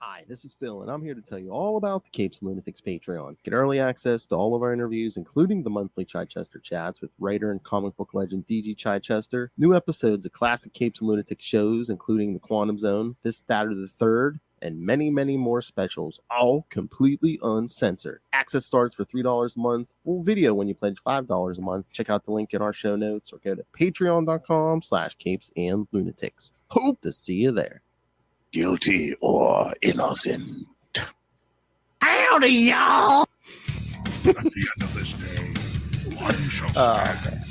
Hi, this is Phil, and I'm here to tell you all about the Capes and Lunatics Patreon. Get early access to all of our interviews, including the monthly Chichester chats with writer and comic book legend DG Chichester, new episodes of classic Capes and Lunatics shows, including The Quantum Zone, This, That, or the Third, and many, many more specials, all completely uncensored. Access starts for $3 a month, full video when you pledge $5 a month. Check out the link in our show notes or go to patreon.com/capesandlunatics. Hope to see you there. Guilty or innocent. Howdy, y'all! At the end of this day, one shall stand.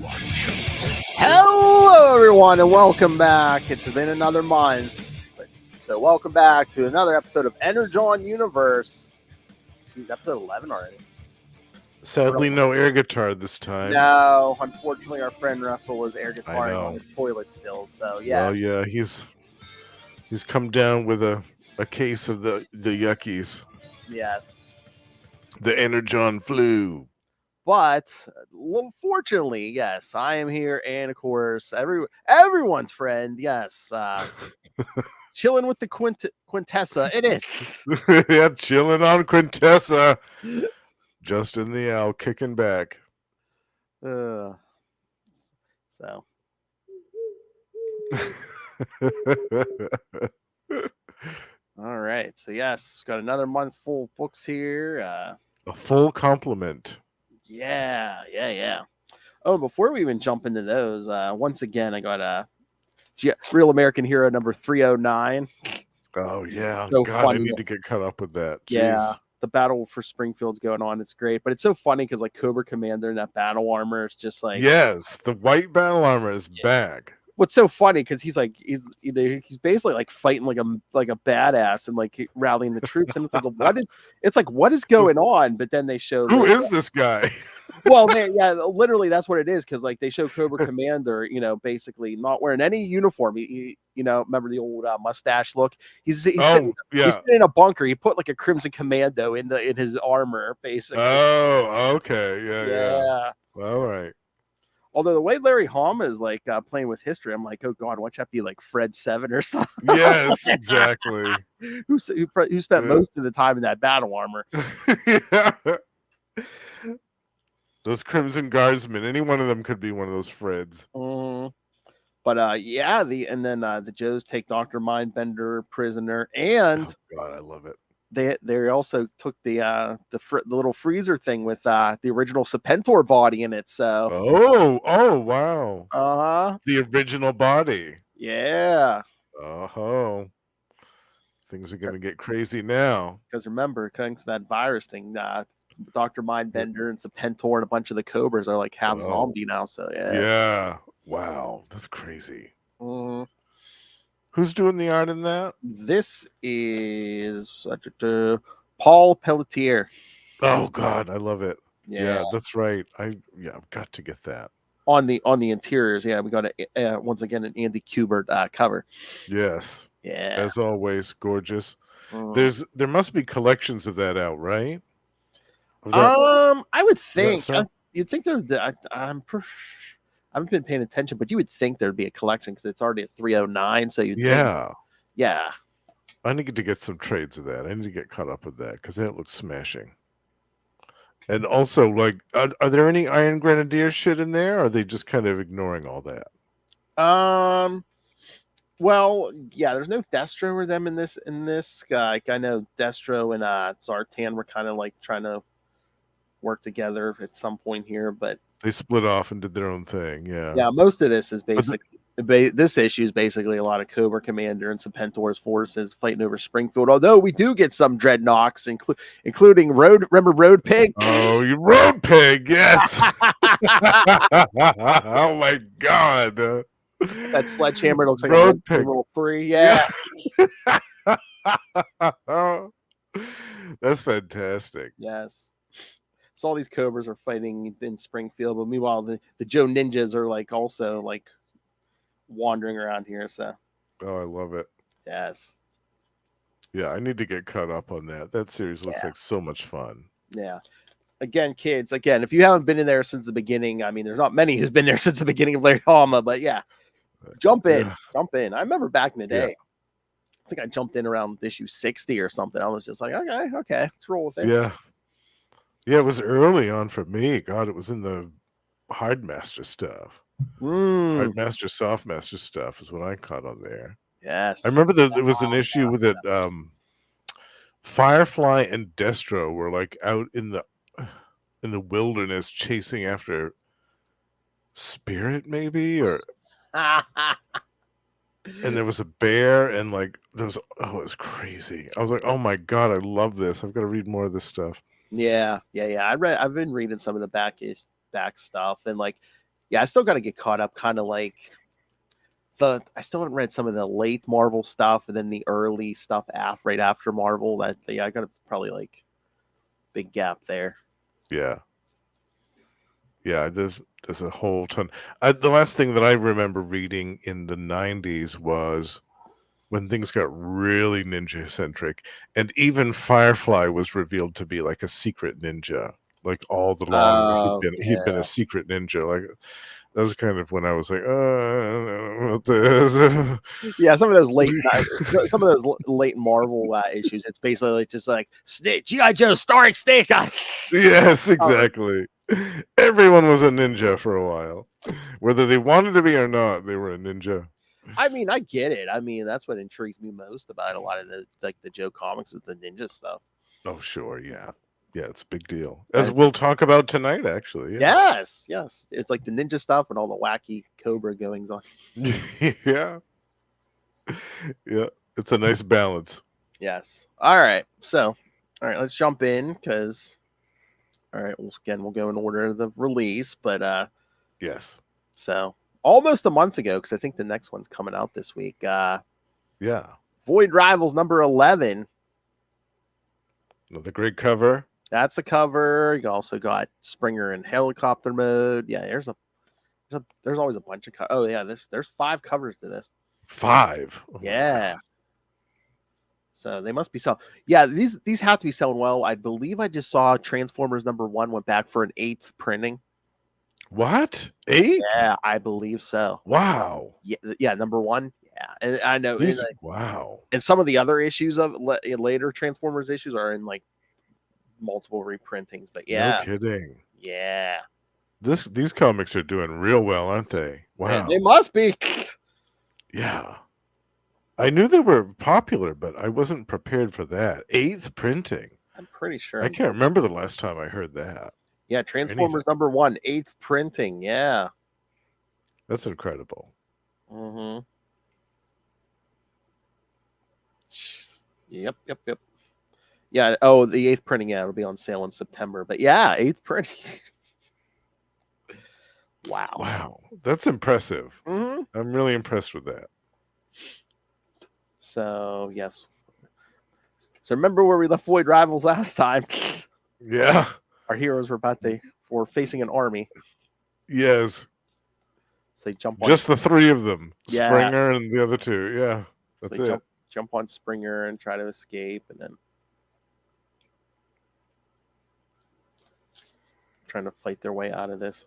One shall fall. Hello, everyone, and welcome back. It's been another month, so welcome back to another episode of Energon Universe. Geez, episode 11 already. Sadly, no air guitar this time. No, unfortunately, our friend Russell was air guitaring on his toilet still. So yeah. Well, yeah, he's come down with a case of the yuckies. Yes. The Energon flu. But fortunately, yes, I am here, and of course, everyone's friend. Yes, chilling with the Quintessa. It is. Yeah, chilling on Quintessa. Justin the Owl kicking back. So. All right. So yes, got another month full of books here. A full complement. Yeah. Oh, before we even jump into those, once again, I got Real American Hero number 309. Oh yeah, So God, funny. I need to get caught up with that. Jeez. Yeah, the battle for Springfield's going on. It's great, but it's so funny because like Cobra Commander in that battle armor is just like Yes, the white battle armor is back. What's so funny because he's basically like fighting like a badass and like rallying the troops, and it's like what is going on? But then they show who is this guy? Well, literally that's what it is, because like they show Cobra Commander, basically not wearing any uniform. He remember the old mustache look? He's sitting in a bunker. He put like a Crimson Commando in his armor, basically. Oh, okay, yeah. All right. Although the way Larry Hama is like playing with history, I'm like, oh God, watch that be like Fred 7 or something. Yes, exactly. who spent most of the time in that battle armor. Yeah. Those Crimson Guardsmen, any one of them could be one of those Freds. But the Joes take Dr. Mindbender prisoner, and oh God, I love it. They also took the little freezer thing with the original Serpentor body in it. So oh wow, the original body. Yeah. Oh, things are gonna get crazy now. Because remember, thanks to that virus thing, Dr. Mindbender and Serpentor and a bunch of the Cobras are like half zombie now. So yeah, wow, that's crazy. Mm-hmm. Who's doing the art in that? This is Paul Pelletier. Oh God, I love it. Yeah, that's right. I've got to get that. On the interiors, we got once again an Andy Kubert cover. Yes. Yeah. As always, gorgeous. There must be collections of that out, right? I would think. You'd think I haven't been paying attention, but you would think there'd be a collection because it's already at 309. So yeah. I need to get some trades of that. I need to get caught up with that because that looks smashing. And also, like, are there any Iron Grenadier shit in there? Or are they just kind of ignoring all that? Well, yeah, there's no Destro or them in this guy. I know Destro and Zartan were kind of like trying to work together at some point here, but they split off and did their own thing. Yeah, most of this is basically this issue is basically a lot of Cobra Commander and some Serpentor's forces fighting over Springfield. Although we do get some Dreadnoks, including Road Pig. Oh, you Road Pig, yes. Oh my God, that sledgehammer looks like Road a little free. Yeah. That's fantastic. Yes. So all these Cobras are fighting in Springfield, but meanwhile the Joe Ninjas are like also like wandering around here. So I love it. Yes. Yeah, I need to get caught up on that. That series looks like so much fun. Yeah. Again, kids, if you haven't been in there since the beginning, I mean, there's not many who's been there since the beginning of Larry Hama, but jump in. I remember back in the day. I think I jumped in around issue 60 or something. I was just like, okay, let's roll with it. Yeah. Yeah, it was early on for me. God, it was in the Hardmaster stuff. Hardmaster, Softmaster stuff is what I caught on there. Yes. I remember that there was an issue with it. Firefly and Destro were like out in the wilderness chasing after Spirit, maybe, or and there was a bear, and like there was, it was crazy. I was like, oh my God, I love this. I've got to read more of this stuff. Yeah. I've been reading some of the back stuff, and like, yeah, I still got to get caught up. Kind of like I still haven't read some of the late Marvel stuff, and then the early stuff right after Marvel. That I got probably like big gap there. Yeah. There's a whole ton. The last thing that I remember reading in the 90s was when things got really ninja centric, and even Firefly was revealed to be like a secret ninja. Like all the long he'd been a secret ninja. Like that was kind of when I was like, about this. Yeah, some of those late Marvel issues. It's basically like just like G.I. Joe starring Snake. Yes, exactly. Everyone was a ninja for a while, whether they wanted to be or not. They were a ninja. I mean, I get it. I mean, that's what intrigues me most about a lot of the Joe comics is the ninja stuff. Oh, sure, yeah, it's a big deal, as we'll talk about tonight. Actually, yes, it's like the ninja stuff and all the wacky Cobra goings on. yeah, it's a nice balance. Yes. All right. So, let's jump in because. All right. Well, again, we'll go in order of the release, but yes. So almost a month ago, because I think the next one's coming out this week. Void Rivals number 11. Another great cover. That's a cover. You also got Springer in helicopter mode. Yeah, there's always a bunch of oh yeah, there's 5 covers to this. 5. Oh, yeah. So they must be selling. Yeah, these have to be selling well. I believe I just saw Transformers number 1 went back for an 8th printing. What? 8? Yeah, I believe so. Wow. Yeah, number 1. Yeah, and I know. Wow. And some of the other issues of later Transformers issues are in like multiple reprintings. But yeah, no kidding. Yeah, these comics are doing real well, aren't they? Wow, man, they must be. Yeah, I knew they were popular, but I wasn't prepared for that. 8th printing. I'm pretty sure. I can't remember the last time I heard that. Yeah, Transformers number 1, 8th printing. Yeah, that's incredible. Mm-hmm. Yep. Yeah. Oh, the 8th printing. Yeah, it'll be on sale in September. But yeah, 8th printing. Wow, that's impressive. Mm-hmm. I'm really impressed with that. So yes. So remember where we left Void Rivals last time? Yeah. Our heroes were facing an army. Yes. So they jump on just the 3 of them. Yeah. Springer and the other 2. Yeah. That's so it. Jump on Springer and try to escape, and then trying to fight their way out of this.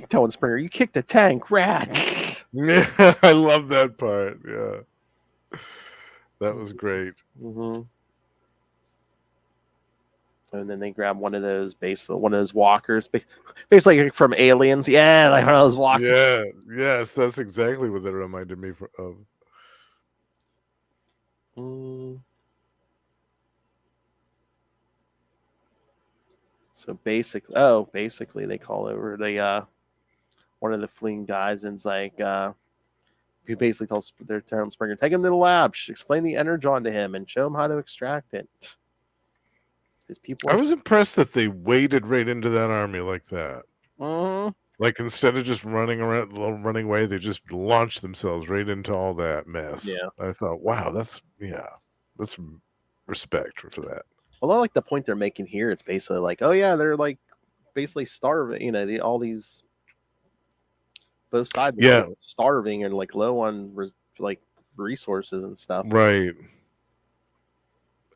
Telling Springer, you kicked the tank, rat. Yeah, I love that part. Yeah, that was great. Mm-hmm. And then they grab one of those walkers, basically from Aliens. Yeah, like one of those walkers. Yeah, yes, that's exactly what that reminded me of. So basically they call over one of the fleeing guys, and it's like he basically tells Springer, take him to the lab, explain the Energon to him, and show him how to extract it. I was impressed that they waded right into that army like that. Mm-hmm. Like instead of just running away, they just launched themselves right into all that mess. Yeah, I thought, wow, that's respect for that. Well, I like the point they're making here. It's basically like, oh yeah, they're like basically starving. All these both sides, are starving and like low on resources and stuff. Right.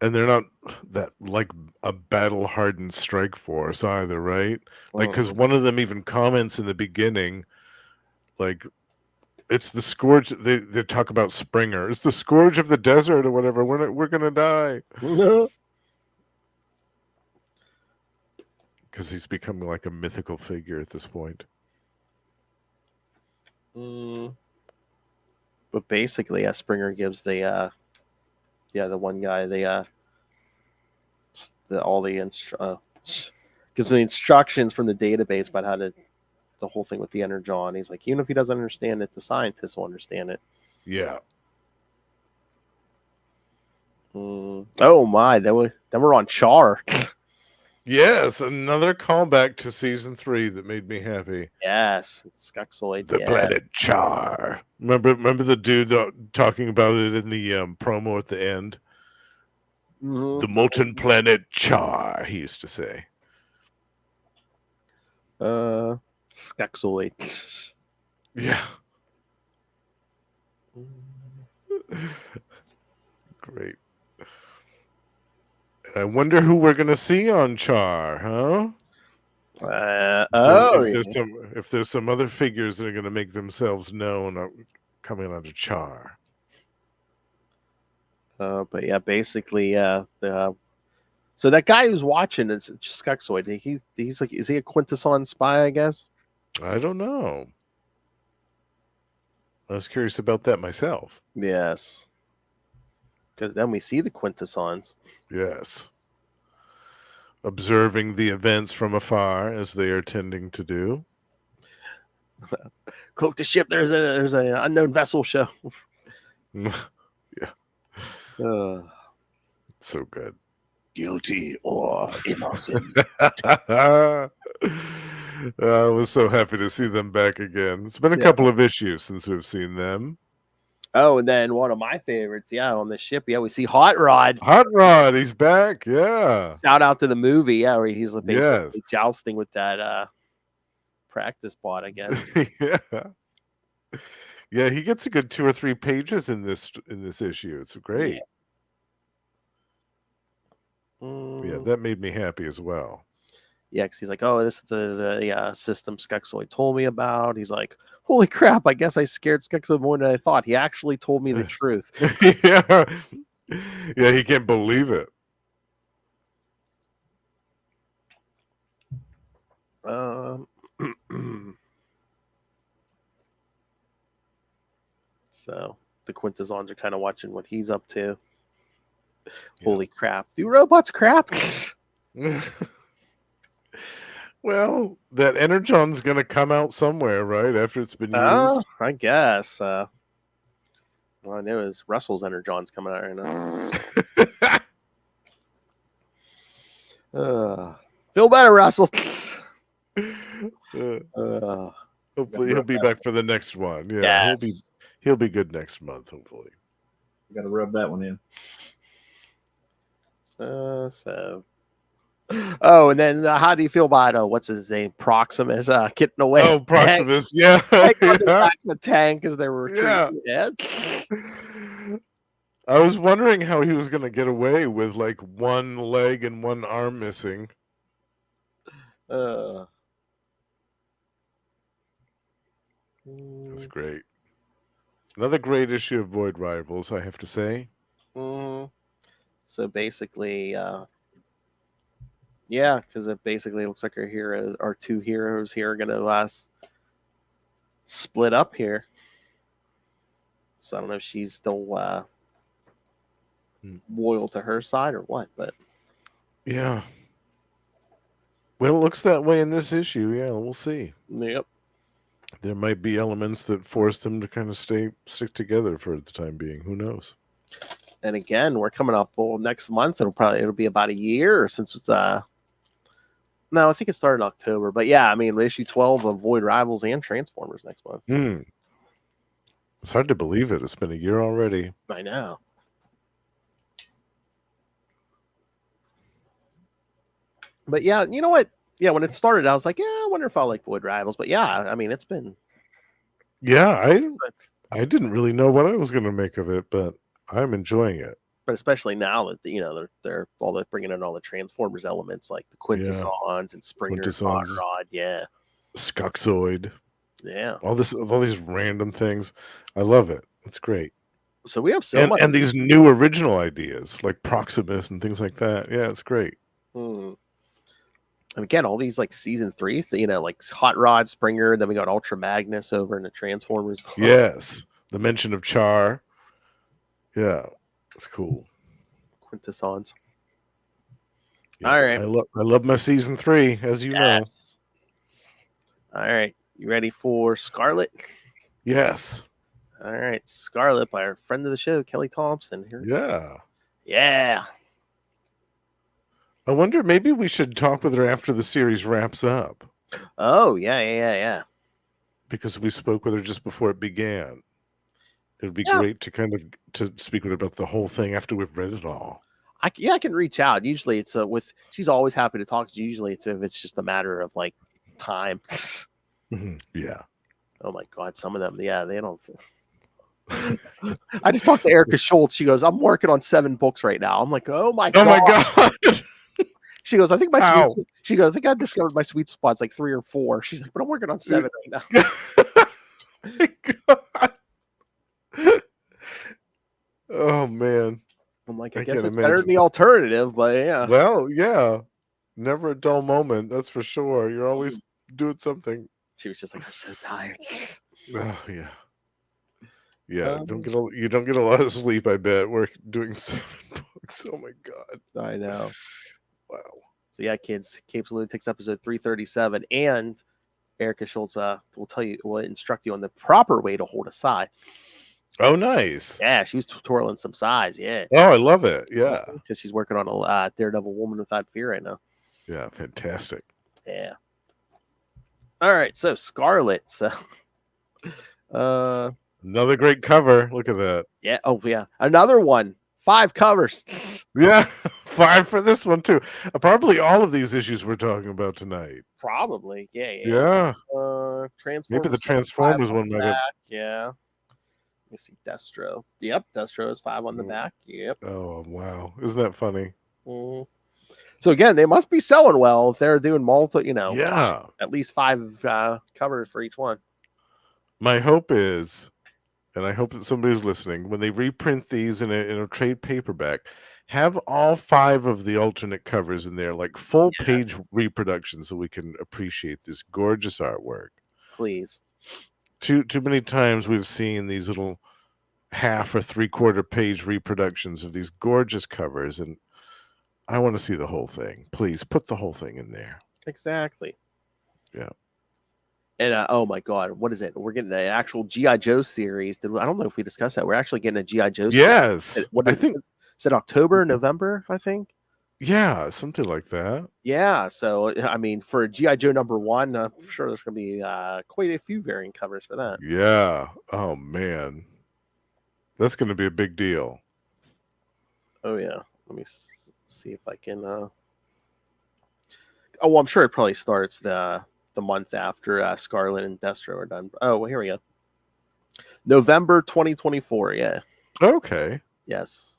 And they're not that like a battle-hardened strike force either, right? Like, because one of them even comments in the beginning, like, it's the scourge. They talk about Springer. It's the scourge of the desert or whatever. We're gonna die because he's becoming like a mythical figure at this point. But basically, Springer gives the one guy gives the instructions from the database about how to the whole thing with the Energon. He's like, even if he doesn't understand it, the scientists will understand it. Yeah. Oh my, then we're on Char. Yes, another callback to season 3 that made me happy. Yes, Skuxoid. The planet Char. Remember the dude talking about it in the promo at the end? The molten planet Char, he used to say. Skuxoid. Yeah. Great. And I wonder who we're gonna see on Char, huh? If there's some other figures that are gonna make themselves known coming onto Char. But yeah, basically, so that guy who's watching is Skuxoid. He's like, is he a Quintesson spy? I guess. I don't know. I was curious about that myself. Yes, because then we see the Quintessons. Yes, observing the events from afar as they are tending to do. Cloak the ship. There's an unknown vessel show. Yeah. So good. Guilty or innocent. I was so happy to see them back again. It's been a couple of issues since we've seen them. Oh, and then one of my favorites, on the ship, we see Hot Rod. Hot Rod, he's back, yeah. Shout out to the movie, where he's basically jousting with that practice bot, I guess. Yeah, he gets a good 2 or 3 pages in this issue. It's great. Yeah, that made me happy as well. Yeah, because he's like, oh, this is the system Skuxoid told me about. He's like, holy crap, I guess I scared Skuxoid more than I thought. He actually told me the truth. Yeah, he can't believe it. So the Quintessons are kind of watching what he's up to. Holy crap. Do robots crap? Well, that Energon's going to come out somewhere, right? After it's been used? I guess. All I know is Russell's Energon's coming out right now. Feel better, Russell. Hopefully he'll be back for the next one. Yeah, he'll be good next month, hopefully. Got to rub that one in. And then how do you feel about what's his name, Proximus, getting away? Oh, Proximus, yeah. Back in the tank because they were dead. I was wondering how he was going to get away with like one leg and one arm missing. That's great. Another great issue of Void Rivals, I have to say. So basically, because it basically looks like our 2 heroes here are going to split up here. So I don't know if she's still loyal to her side or what, but yeah. Well, it looks that way in this issue. Yeah, we'll see. Yep. There might be elements that force them to kind of stick together for the time being. Who knows? And again, we're coming up next month. It'll be about a year since it's no, I think it started in October. But yeah, I mean, issue 12 of Void Rivals and Transformers next month. It's hard to believe it. It's been a year already. I know. But yeah, you know what? Yeah, when it started, I was like, I wonder if I'll like Void Rivals. But yeah, I mean, it's been. Yeah, I didn't really know what I was going to make of it, but I'm enjoying it. But especially now that they're bringing in all the Transformers elements like the Quintessons and Springer's Hot Quintessons. Rod. Yeah, Skuxoid. yeah. All these random things. I love it. It's great. So we have so much. And these new original ideas like Proximus and things like that. Yeah, it's great. And again, all these like season 3, like Hot Rod, Springer. Then we got Ultra Magnus over in the Transformers. Yes, the mention of Char. Yeah, it's cool. Quintessons. Yeah, All right. I love my season 3, as you know. All right, you ready for Scarlett? Yes. All right, Scarlett by our friend of the show, Kelly Thompson. Here. Yeah. I wonder, maybe we should talk with her after the series wraps up. Oh, yeah. Because we spoke with her just before it began. It would be great to speak with her about the whole thing after we've read it all. I can reach out. Usually it's she's always happy to talk. Usually if it's just a matter of like time. Yeah. Oh my God. Some of them. Yeah, they don't. I just talked to Erica Schultz. She goes, I'm working on 7 books right now. I'm like, oh my God. She goes, I think I think I discovered my sweet spot's like 3 or 4. She's like, but I'm working on 7 right now. My God. Oh man. I'm like, I guess it's better than the alternative, but yeah. Well, yeah. Never a dull moment, that's for sure. You're always doing something. She was just like, I'm so tired. Oh yeah. Yeah, you don't get a lot of sleep, I bet. We're doing 7 books. Oh my God. I know. Wow. So yeah, kids, CapesandLunatics episode 337, and Erica Schultz will instruct you on the proper way to hold a sigh. Oh, nice. Yeah, she was twirling some sighs. Yeah. Oh, I love it. Yeah. Because she's working on a Daredevil Woman Without Fear right now. Yeah, fantastic. Yeah. All right, so Scarlett. So, another great cover. Look at that. Yeah. Oh, yeah. Another one. 5 covers. Yeah, 5 for this one too. Probably all of these issues we're talking about tonight. Probably. Yeah. Transformers. Maybe the Transformers one might have. Yeah. Let me see. Destro. Yep. Destro is 5 on the back. Yep. Oh wow! Isn't that funny? So again, they must be selling well if they're doing Yeah, at least 5 covers for each one. My hope is, and I hope that somebody's listening, when they reprint these in a trade paperback, have all 5 of the alternate covers in there, like full page reproductions, so we can appreciate this gorgeous artwork. Please. Too many times we've seen these little half or 3/4 page reproductions of these gorgeous covers, and I want to see the whole thing. Please put the whole thing in there. Exactly. Yeah. And oh my God, what is it? We're getting an actual G.I. Joe series. I don't know if we discussed that. We're actually getting a G.I. Joe series. Yes. I think is it October, November, I think? Yeah, something like that. Yeah. So, I mean, for G.I. Joe #1, I'm sure there's going to be quite a few variant covers for that. Yeah. Oh, man. That's going to be a big deal. Oh, yeah. Let me see if I can. Oh, well, I'm sure it probably starts the month after Scarlett and Destro are done. Oh, well, here we go. November 2024. Yeah. Okay. Yes.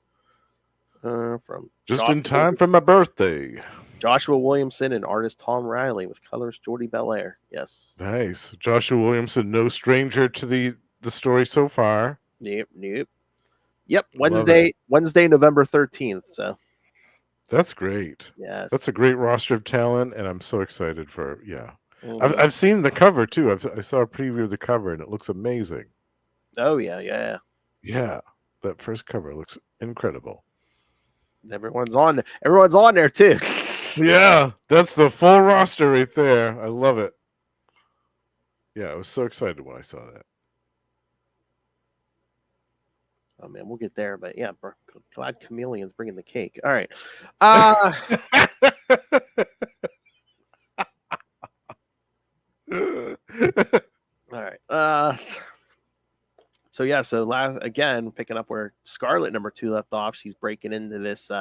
From just in time for my birthday. Joshua Williamson and artist Tom Riley with colors Jordi Belair. Yes. Nice. Joshua Williamson, no stranger to the story so far. Yep. Wednesday, November 13th. So that's great. Yes. That's a great roster of talent, and I'm so excited for I've seen the cover too. I saw a preview of the cover, and it looks amazing. Oh yeah. Yeah. That first cover looks incredible. Everyone's on there too. Yeah, that's the full roster right there. I love it. Yeah, I was so excited when I saw that. Oh man, we'll get there, but yeah, glad Chameleon's bringing the cake. All right. All right. So yeah, again, picking up where Scarlett #2 left off, she's breaking into this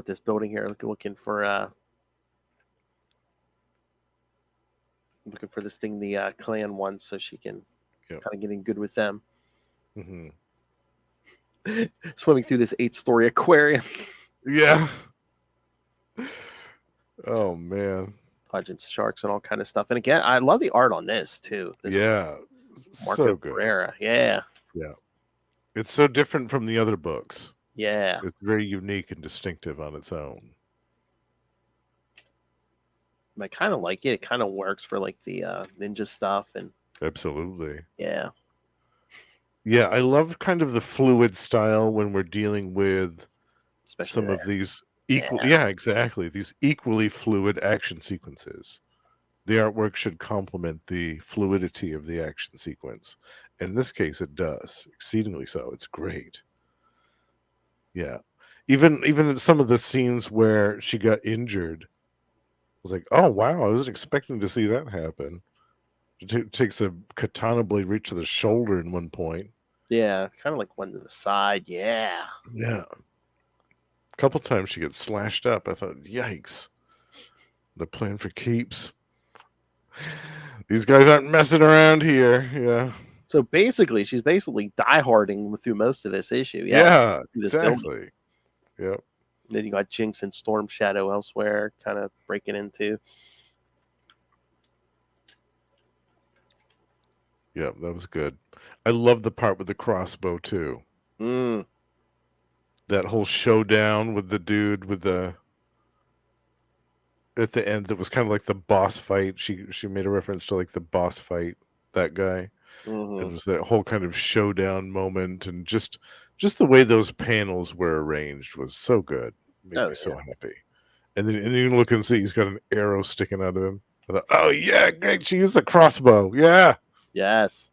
this building here, looking for this thing the clan wants, so she can kind of get in good with them. Mm-hmm. swimming through this 8-story aquarium, Yeah. Oh man. dodging sharks and all kind of stuff. And again, I love the art on this too. This Yeah. Marco So good. Pereira. Yeah. Yeah. It's so different from the other books. Yeah. It's very unique and distinctive on its own. I kind of like it. It kind of works for like the ninja stuff and Absolutely. yeah. Yeah, I love kind of the fluid style when we're dealing with Especially some of there. these equal. Yeah. Yeah, exactly. These equally fluid action sequences. The artwork should complement the fluidity of the action sequence. And in this case, it does exceedingly so. It's great. Yeah, even in some of the scenes where she got injured, I was like, oh wow, I wasn't expecting to see that happen. Takes a katana blade right to the shoulder in one point. Yeah, kind of like one to the side. Yeah. Yeah. A couple times she gets slashed up. I thought, yikes. The plan for keeps. These guys aren't messing around here. Yeah. So basically, she's basically dieharding through most of this issue. Yeah, through this building. exactly. Yep. Then you got Jinx and Storm Shadow elsewhere, kind of breaking into. Yep, that was good. I love the part with the crossbow too. Mm. That whole showdown with the dude with the at the end that was kind of like the boss fight. She made a reference to like the boss fight, that guy. Mhm. It was that whole kind of showdown moment, and just the way those panels were arranged was so good. Made me so happy. And then you look and see he's got an arrow sticking out of him. I thought, oh yeah, great. She used a crossbow. Yeah. Yes.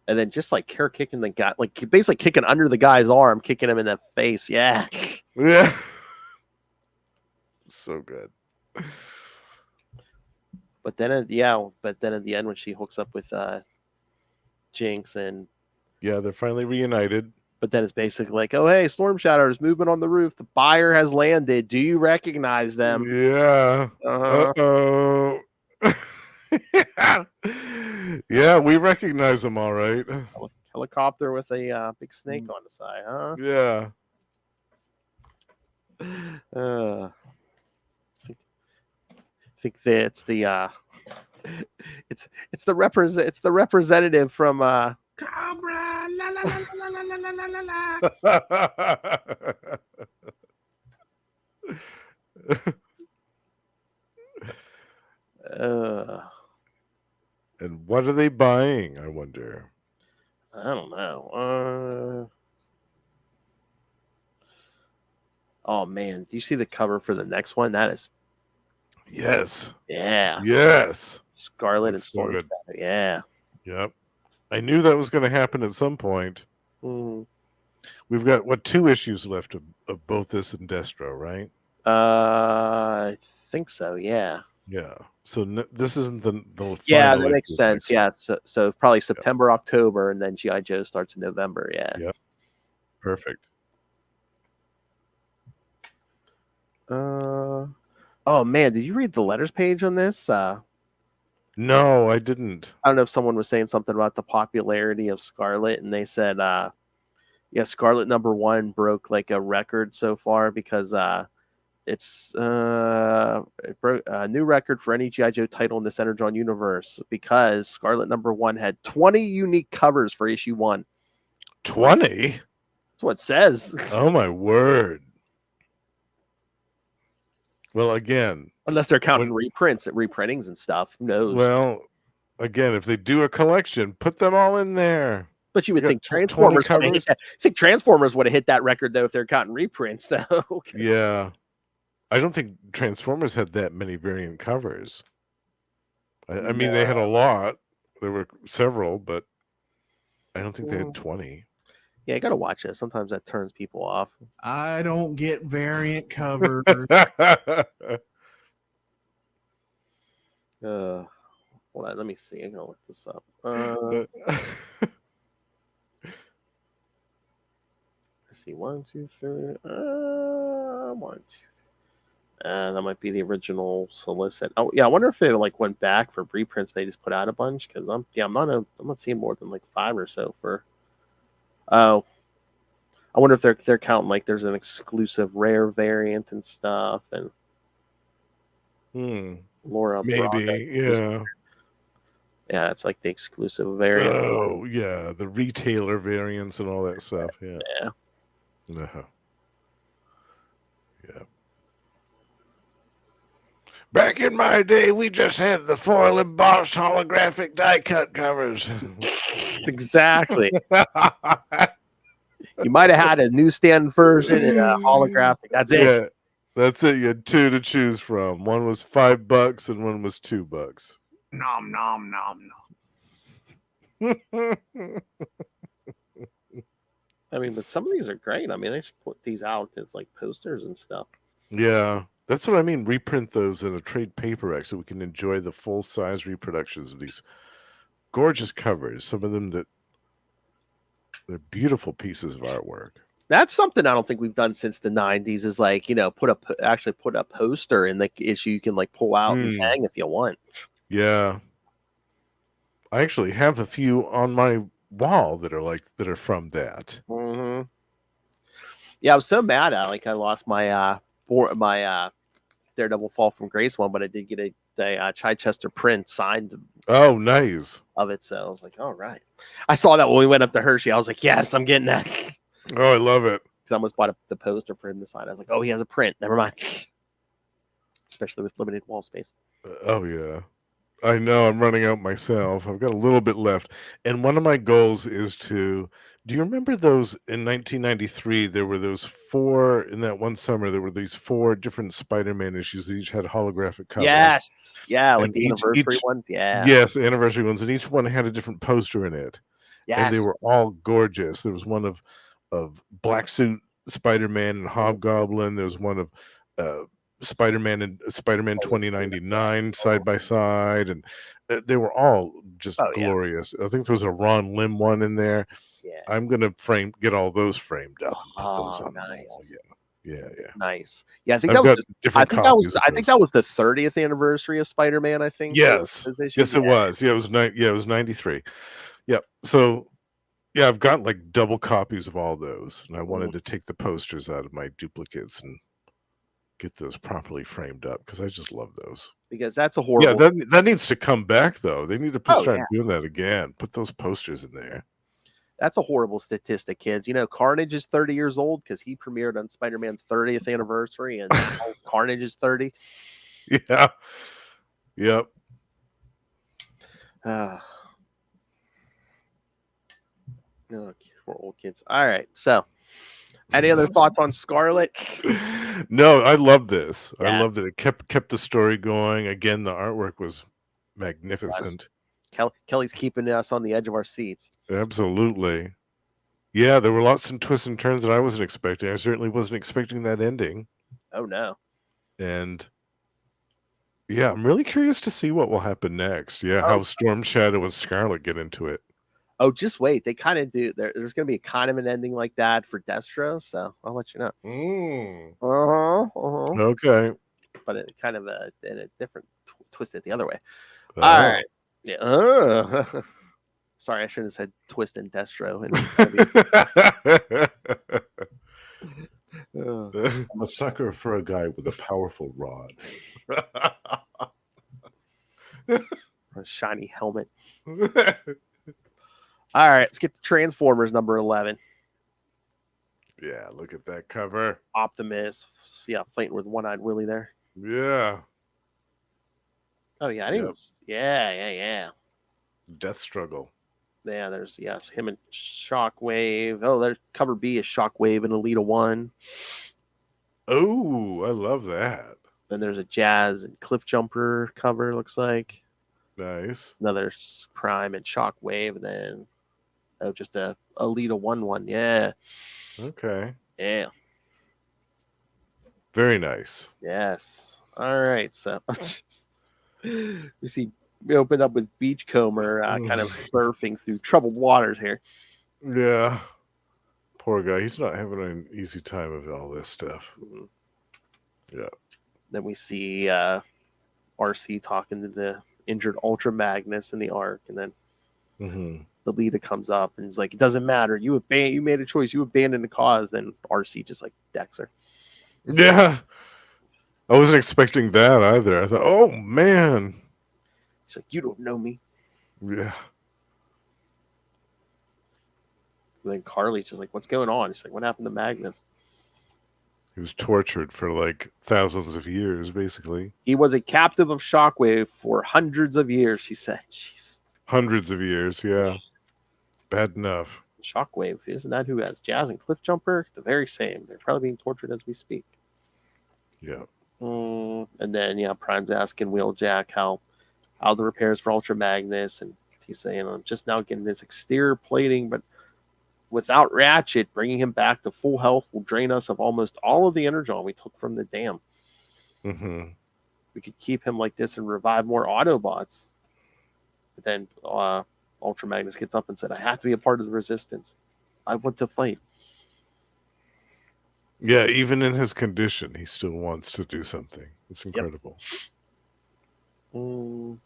And then just like her kicking the guy, like basically kicking under the guy's arm, kicking him in the face. Yeah. Yeah. So good. But then at the end when she hooks up with Jinx and yeah, they're finally reunited. But then it's basically like, oh hey, Storm Shadow is moving on the roof. The buyer has landed. Do you recognize them? Yeah. Uh-huh. Uh-oh. Yeah, we recognize them all right. Helicopter with a big snake on the side, huh? Yeah. I think that it's the it's the representative from Cobra, la la la la la la la la la. And what are they buying, I wonder? I don't know. Oh man, do you see the cover for the next one? That is Yes. Yeah. Yes. Scarlett and Looks so Storm good. Shadow. Yeah. Yep. I knew that was going to happen at some point. Mhm. We've got 2 issues left of both this and Destro, right? I think so. Yeah. Yeah. So this isn't the Yeah, final that makes issue of sense. next Yeah. So probably September, October, and then G.I. Joe starts in November. Yeah. Yep. Perfect. Oh man, did you read the letters page on this? No, I didn't. I don't know if someone was saying something about the popularity of Scarlett, and they said, yeah, Scarlett #1 broke like a record so far because it broke a new record for any G.I. Joe title in this Energon universe because Scarlett #1 had 20 unique covers for issue 1. 20? That's what it says. Oh my word. Well, again, Unless they're counting reprints at reprintings and stuff. Who knows? Well, again, if they do a collection, put them all in there. But you would think Transformers would have hit that record though if they're counting reprints though. Yeah. I don't think Transformers had that many variant covers. I mean, they had a lot. There were several, but I don't think they had 20. Yeah, I gotta watch it. Sometimes that turns people off. I don't get variant covers. Hold on, let me see. I'm gonna look this up. Let's see, 1, 2, 3. 1, 2. That might be the original solicit. Oh yeah, I wonder if it like went back for reprints. They just put out a bunch because I'm not seeing more than like 5 or so for. Oh, I wonder if they're counting like there's an exclusive rare variant and stuff, and Laura Braga. Maybe, yeah. Yeah, it's like the exclusive variant. Oh, yeah, the retailer variants and all that stuff. Yeah. Yeah. Uh-huh. Yeah. Back in my day, we just had the foil embossed holographic die cut covers. Exactly. You might have had a newsstand version and a holographic. That's it. Yeah, that's it. You had two to choose from. One was $5 and one was $2. Nom nom nom nom. I mean, but some of these are great. I mean, they should put these out as like posters and stuff. Yeah, that's what I mean. Reprint those in a trade paperback so we can enjoy the full size reproductions of these gorgeous covers. Some of them that they're beautiful pieces of artwork. That's something I don't think we've done since the 90s is like, actually put a poster in the issue you can like pull out and hang if you want. Yeah. I actually have a few on my wall that are from that. Mm-hmm. Yeah, I was so mad at I lost my Daredevil Fall from Grace one, but I did get a Chichester print signed. Oh, nice. Of it, so I was like, all right. I saw that when we went up to Hershey. I was like, yes, I'm getting that. Oh, I love it. Because I almost bought the poster for him to sign. I was like, oh, he has a print. Never mind. Especially with limited wall space. Oh, yeah. I know. I'm running out myself. I've got a little bit left. And one of my goals is to... Do you remember those in 1993? There were those 4... In that one summer, there were these 4 different Spider-Man issues that each had holographic covers. Yes. Yeah, like And the anniversary ones. Yeah. Yes, the anniversary ones. And each one had a different poster in it. Yes. And they were all gorgeous. There was one of Black Suit Spider-Man and Hobgoblin. There was one of Spider-Man and Spider-Man 2099 side by side, and they were all just glorious. Yeah. I think there was a Ron Lim one in there. Yeah, I'm gonna get all those framed up. And put those on nice. The wall. Yeah. Nice. Yeah, I think that was. I think that was the 30th anniversary of Spider-Man. I think. Yes. Yes, it was. Yeah, it was. It was 93. Yep. So. Yeah, I've got like double copies of all those, and I wanted to take the posters out of my duplicates and get those properly framed up because I just love those. Because that's a horrible. Yeah, that needs to come back though. They need to start doing that again. Put those posters in there. That's a horrible statistic, kids. You know, Carnage is 30 years old because he premiered on Spider-Man's 30th anniversary, and Carnage is 30. Yeah. Yep. No, we're old kids. All right. So, any other thoughts on Scarlett? No, I love this. Yes. I love that it kept the story going. Again, the artwork was magnificent. Yes. Kelly's keeping us on the edge of our seats. Absolutely. Yeah, there were lots of twists and turns that I wasn't expecting. I certainly wasn't expecting that ending. Oh, no. And yeah, I'm really curious to see what will happen next. Yeah, how Storm Shadow and Scarlett get into it. Oh, just wait. They kind of do. There's going to be kind of an ending like that for Destro, so I'll let you know. Okay. But it kind of in a different twist it the other way. Oh. All right. Yeah. Sorry, I should have said twist and Destro. I'm a sucker for a guy with a powerful rod. A shiny helmet. All right, let's get the Transformers number 11. Yeah, look at that cover. Optimus. Yeah, fighting with One-Eyed Willie there. Yeah. Oh, yeah, I didn't. Yeah. Death Struggle. Yeah, there's him and Shockwave. Oh, there's cover B is Shockwave and Alita 1. Oh, I love that. Then there's a Jazz and Cliff Jumper cover, looks like. Nice. Another Prime and Shockwave, and then just a Alita 1. Yeah. Okay. Yeah. Very nice. Yes. All right. So we opened up with Beachcomber kind of surfing through troubled waters here. Yeah. Poor guy. He's not having an easy time of all this stuff. Yeah. Then we see RC talking to the injured Ultra Magnus in the Ark, and then the leader comes up and he's like, it doesn't matter. You made a choice. You abandoned the cause. Then RC just like decks her. Yeah. I wasn't expecting that either. I thought, oh, man. She's like, you don't know me. Yeah. And then Carly's just like, what's going on? She's like, what happened to Magnus? He was tortured for like thousands of years, basically. He was a captive of Shockwave for hundreds of years, she said. Jeez. Hundreds of years, yeah. Bad enough. Shockwave, isn't that who has Jazz and Cliffjumper? The very same. They're probably being tortured as we speak. Yeah. And then, Prime's asking Wheeljack how the repairs for Ultra Magnus, and he's saying, I'm just now getting this exterior plating, but without Ratchet, bringing him back to full health will drain us of almost all of the Energon we took from the dam. Mm-hmm. We could keep him like this and revive more Autobots. But then Ultra Magnus gets up and said, I have to be a part of the resistance. I want to fight. Yeah, even in his condition, he still wants to do something. It's incredible. So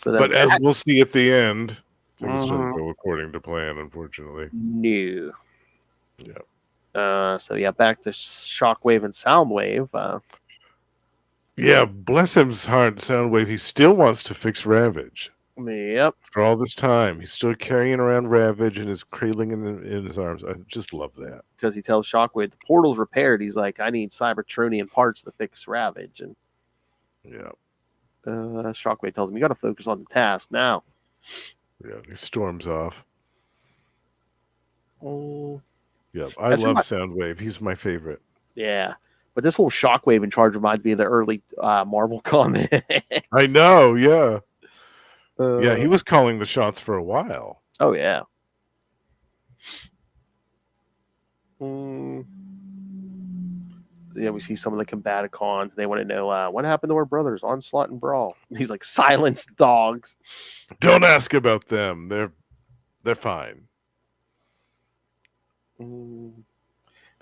but as we'll see at the end, things don't go according to plan, unfortunately. No. Yeah. Back to Shockwave and Soundwave. Yeah, bless his heart, Soundwave. He still wants to fix Ravage. Yep. For all this time, he's still carrying around Ravage and is cradling in his arms. I just love that. Because he tells Shockwave the portal's repaired. He's like, I need Cybertronian parts to fix Ravage. And yeah. Shockwave tells him, you got to focus on the task now. Yeah, he storms off. Oh. Yeah, I love Soundwave. He's my favorite. Yeah. But this whole Shockwave in charge reminds me of the early Marvel comics. I know, yeah. Yeah, he was calling the shots for a while. Oh, yeah. We see some of the Combaticons. They want to know what happened to our brothers, Onslaught and Brawl. He's like, silence dogs. Don't ask about them. They're fine. He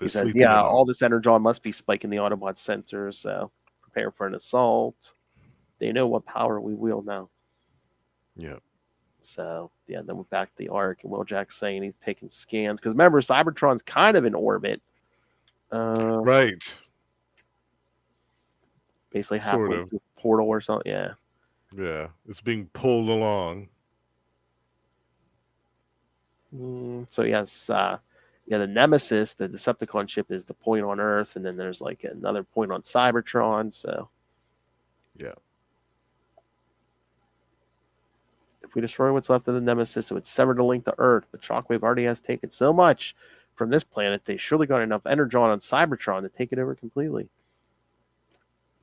says, all this Energon must be spiking the Autobot sensors, so prepare for an assault. They know what power we wield now. Yeah. So, then we're back to the Ark, and Wheeljack's saying he's taking scans. Because remember, Cybertron's kind of in orbit. Right. Basically halfway through the portal or something, yeah. Yeah, it's being pulled along. So, yes, the Nemesis, the Decepticon ship, is the point on Earth, and then there's like another point on Cybertron, so. Yeah. If we destroy what's left of the Nemesis, it would sever the link to Earth, but Shockwave already has taken so much from this planet, they surely got enough Energon on Cybertron to take it over completely.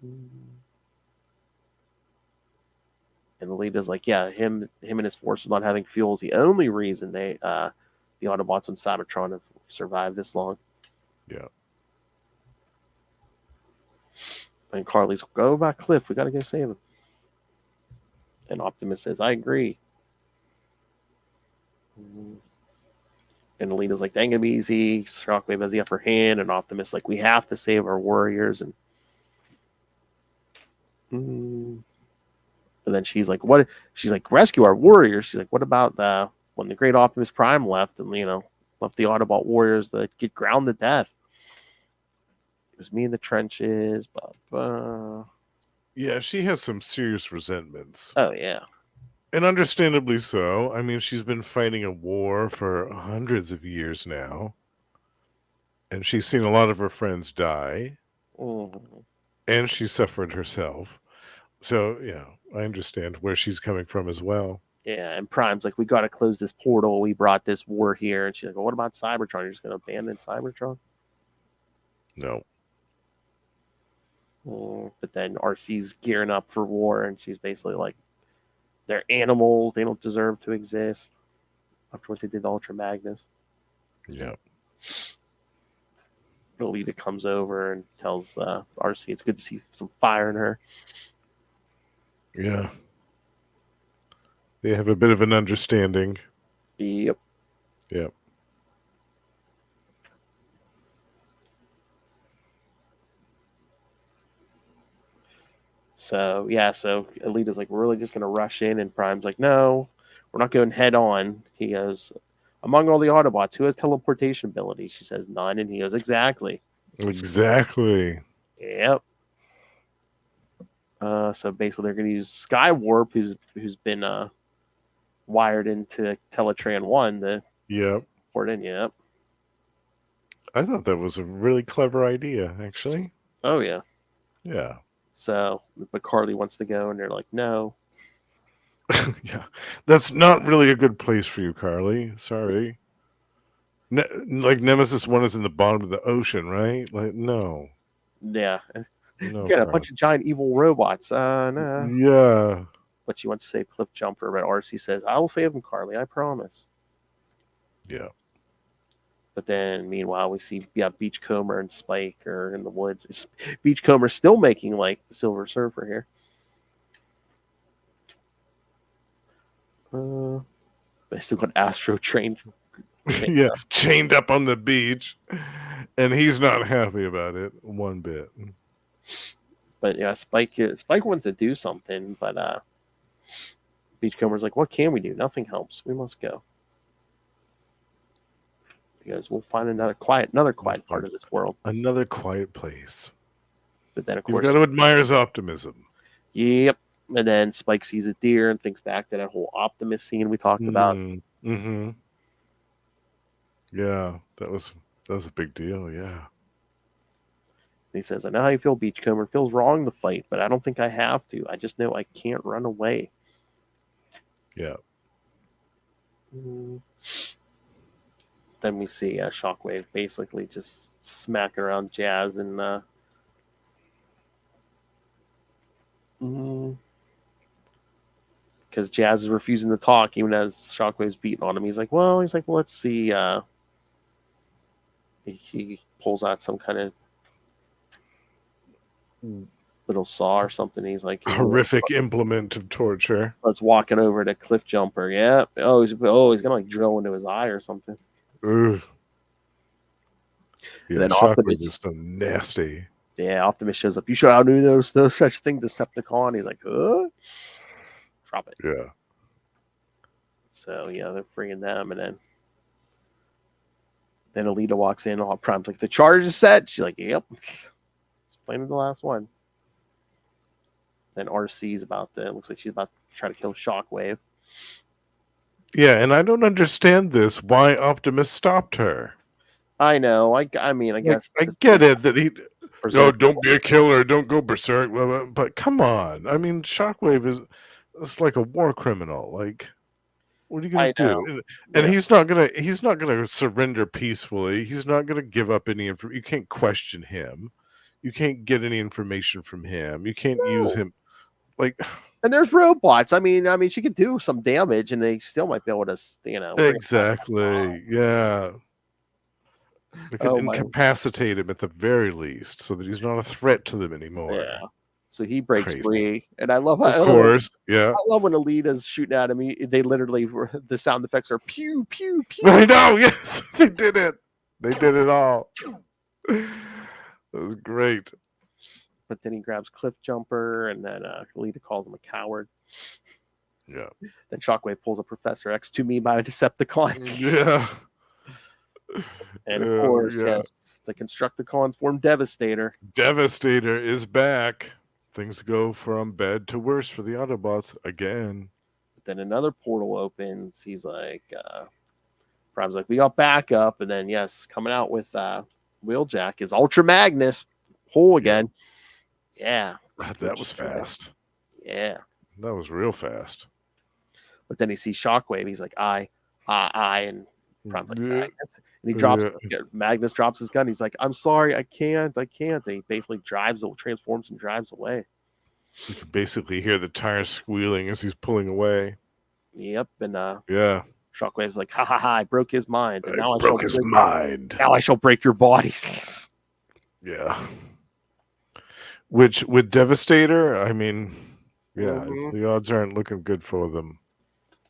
And the lead is like, him and his forces not having fuel is the only reason the Autobots on Cybertron have survived this long. Yeah. And Carly's, go back, Cliff. We got to go save him. And Optimus says, I agree. And Alita's like, that ain't gonna be easy. Shockwave has the upper hand, and Optimus like, we have to save our warriors. And then she's like, what? She's like, rescue our warriors. She's like, what about when the great Optimus Prime left and left the Autobot warriors that get ground to death? It was me in the trenches, but yeah, she has some serious resentments. Oh yeah. And understandably so. I mean, she's been fighting a war for hundreds of years now. And she's seen a lot of her friends die. And she suffered herself. So, yeah, I understand where she's coming from as well. Yeah, and Prime's like, we got to close this portal. We brought this war here. And she's like, well, what about Cybertron? You're just going to abandon Cybertron? No. But then RC's gearing up for war, and she's basically like, they're animals. They don't deserve to exist. After what they did to Ultra Magnus. Yeah. Lolita comes over and tells RC it's good to see some fire in her. Yeah. They have a bit of an understanding. Yep. Yep. So Alita's like, we're really just going to rush in, and Prime's like, no, we're not going head on. He goes, among all the Autobots, who has teleportation ability? She says none, and he goes, exactly. Exactly. Yep. So basically, they're going to use Skywarp, who's been wired into Teletran 1 to Yep. port in. Yep. I thought that was a really clever idea, actually. Oh, yeah. Yeah. So, but Carly wants to go, and they're like, no. Yeah. That's not really a good place for you, Carly. Sorry. Like Nemesis 1 is in the bottom of the ocean, right? Like, no. Yeah. No. You got a Carly. bunch of giant evil robots. No. Yeah. But she wants to save Cliff Jumper, but RC says, I will save him, Carly, I promise. Yeah. But then, meanwhile, we see Beachcomber and Spike are in the woods. Beachcomber's still making, like, the Silver Surfer here. They still got Astro trained. Yeah. Chained up on the beach. And he's not happy about it one bit. But, yeah, Spike wants to do something, but Beachcomber's like, what can we do? Nothing helps. We must go. Because we'll find another quiet part of this world. Another quiet place. But then, of You've course, got to admire his optimism. Yep. And then Spike sees a deer and thinks back to that whole Optimus scene we talked about. Mm-hmm. Yeah, that was a big deal. Yeah. And he says, I know how you feel, Beachcomber. It feels wrong to fight, but I don't think I have to. I just know I can't run away. Yeah. Then we see Shockwave basically just smacking around Jazz and because Jazz is refusing to talk even as Shockwave's beating on him. He's like, well, let's see. He pulls out some kind of little saw or something. He's like, horrific implement of torture. Starts walking over to Cliff Jumper. Yeah. He's gonna like drill into his eye or something. Ugh. Yeah, then Shockwave is so nasty. Yeah, Optimus shows up. You sure I knew those such thing, Decepticon? He's like, huh? Drop it. Yeah. So yeah, they're bringing them, and then Alita walks in. All Prime's like, the charge is set. She's like, yep. It's playing the last one. Then RC's looks like she's about to try to kill Shockwave. Yeah, and I don't understand this. Why Optimus stopped her? I know. I mean, I guess I get it that he. No, don't be a killer. Don't go berserk. But come on. I mean, Shockwave is like a war criminal. Like, what are you gonna do? And he's not gonna surrender peacefully. He's not gonna give up any information. You can't question him. You can't get any information from him. You can't use him. Like, and there's robots. I mean, she could do some damage, and they still might be able to, Exactly. Yeah. They could incapacitate him at the very least, so that he's not a threat to them anymore. Yeah. So he breaks free, and I love. Of course, yeah. I love when Alita's shooting at him. They literally, the sound effects are pew pew pew. I know. Yes, they did it. They did it all. It was great. But then he grabs Cliff Jumper, and then Alita calls him a coward. Yeah. Then Shockwave pulls a Professor X to me by a Decepticon. Yeah. And of course, yes, the Constructicons form Devastator. Devastator is back. Things go from bad to worse for the Autobots again. But then another portal opens. He's like, Prime's like, we got backup. And then, yes, coming out with Wheeljack is Ultra Magnus. Pull again. Yeah. That was fast. Yeah. That was real fast. But then he sees Shockwave. He's like, I. And Prime's like, Magnus. And he drops Magnus drops his gun. He's like, I'm sorry, I can't. And he basically transforms and drives away. You can basically hear the tires squealing as he's pulling away. Yep. And yeah. Shockwave's like, ha ha ha, I broke his mind. And now I broke his mind. Now I shall break your bodies. Yeah. Which with Devastator, I mean, yeah, the odds aren't looking good for them.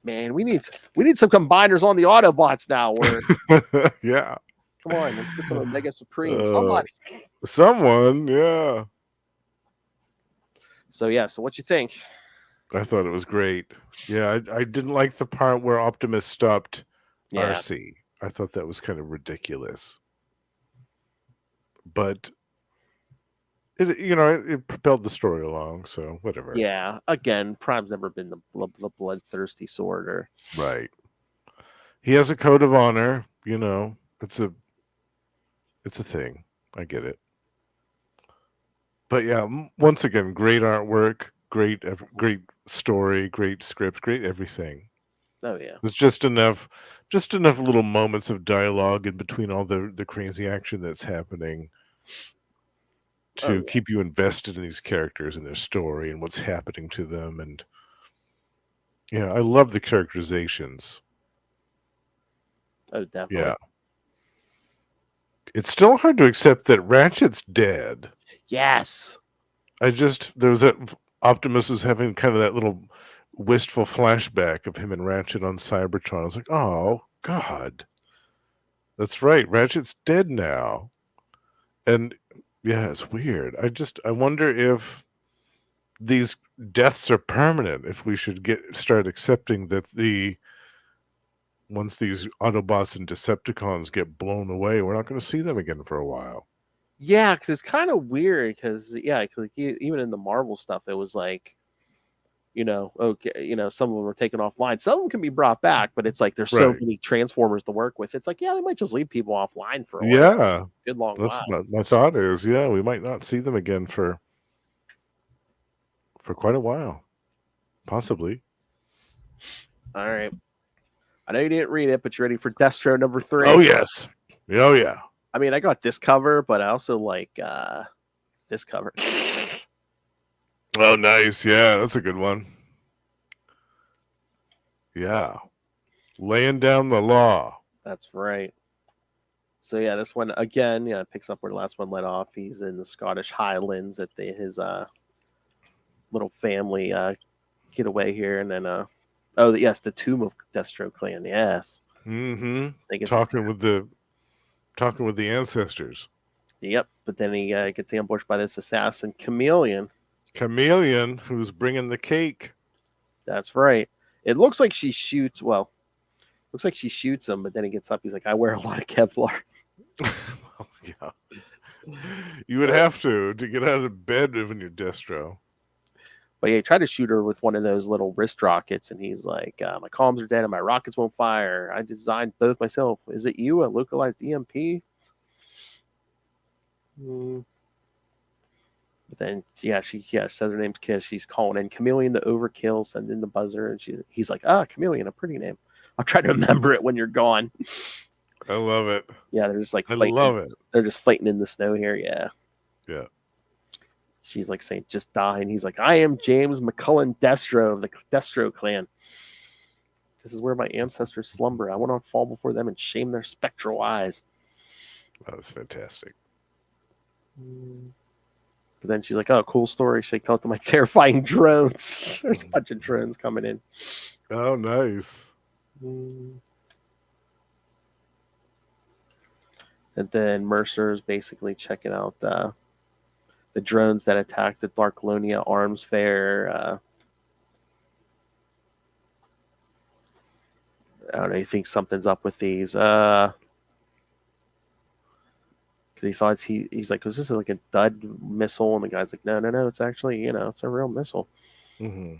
Man, we need some combiners on the Autobots now. Yeah. Come on, let's get some Omega Supreme. Someone, yeah. So what you think? I thought it was great. Yeah, I didn't like the part where Optimus stopped Yeah. RC. I thought that was kind of ridiculous. But it propelled the story along, so whatever. Yeah. Again, Prime's never been the bloodthirsty sort or Right. He has a code of honor, it's a thing. I get it. But yeah, once again, great artwork, great story, great script, great everything. Oh yeah. There's just enough little moments of dialogue in between all the crazy action that's happening to keep you invested in these characters and their story and what's happening to them. And I love the characterizations. Oh, definitely. Yeah. It's still hard to accept that Ratchet's dead. Yes. There was that Optimus was having kind of that little wistful flashback of him and Ratchet on Cybertron. I was like, oh God, that's right, Ratchet's dead now. And yeah, it's weird. I wonder if these deaths are permanent. If we should start accepting that once these Autobots and Decepticons get blown away, we're not going to see them again for a while. Yeah, because it's kind of weird. Because even in the Marvel stuff, it was like, okay, some of them are taken offline. Some of them can be brought back, but it's like there's so many Transformers to work with. It's like, yeah, they might just leave people offline for a while. Yeah, good long that's while. my thought is, we might not see them again for quite a while, possibly. All right, I know you didn't read it, but you ready for Destro number 3? Oh yes, oh yeah. I mean, I got this cover, but I also like this cover. Oh, nice. Yeah, that's a good one. Yeah. Laying down the law. That's right. So yeah, this one again, picks up where the last one let off. He's in the Scottish Highlands at his little family getaway here, and then yes, the tomb of Destro clan. Yes. Mm-hmm. Talking with the ancestors. Yep. But then he gets ambushed by this assassin Chameleon. Chameleon, who's bringing the cake. That's right. It looks like she shoots. Well, looks like she shoots him, but then he gets up. He's like, "I wear a lot of Kevlar." Well, yeah. You would have to get out of bed when you're Destro. But yeah, he tried to shoot her with one of those little wrist rockets, and he's like, "My comms are dead, and my rockets won't fire. I designed both myself. Is it you, a localized EMP?" But then, she says her name's Kiss. She's calling in Chameleon the Overkill, send in the buzzer, and he's like, Chameleon, a pretty name. I'll try to remember it when you're gone. I love it. Yeah, they're just like fighting. I love it. They're just fighting in the snow here. Yeah. Yeah. She's like saying, just die. And he's like, I am James McCullen Destro of the Destro clan. This is where my ancestors slumber. I want to fall before them and shame their spectral eyes. Oh, that's fantastic. But then she's like, oh, cool story. She's like, tell it to my terrifying drones. There's a bunch of drones coming in. Oh, nice. And then Mercer's basically checking out the drones that attacked the Darklonia Arms Fair. I don't know. He thinks something's up with these. Because he thought he's like, was this like a dud missile? And the guy's like, no. It's actually, it's a real missile. Mm-hmm.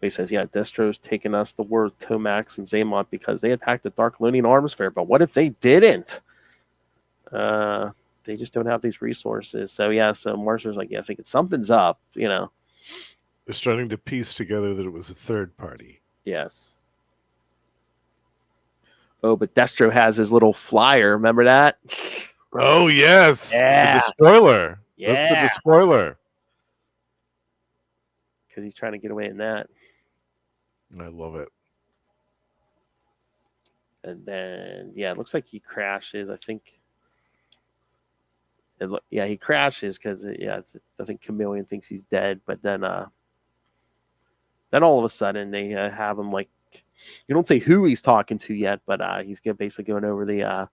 He says, yeah, Destro's taken us the word Tomax and Zaymont because they attacked the Darklonian Arms Fair. But what if they didn't? They just don't have these resources. So, yeah, Mercer's like, yeah, I think something's up, They're starting to piece together that it was a third party. Yes. Oh, but Destro has his little flyer. Remember that? Oh, yes. Yeah. The spoiler. Yeah. That's the spoiler. Because he's trying to get away in that. I love it. And then, it looks like he crashes. I think. He crashes because, I think Chameleon thinks he's dead. But then all of a sudden they have him like, you don't say who he's talking to yet, but he's basically going over the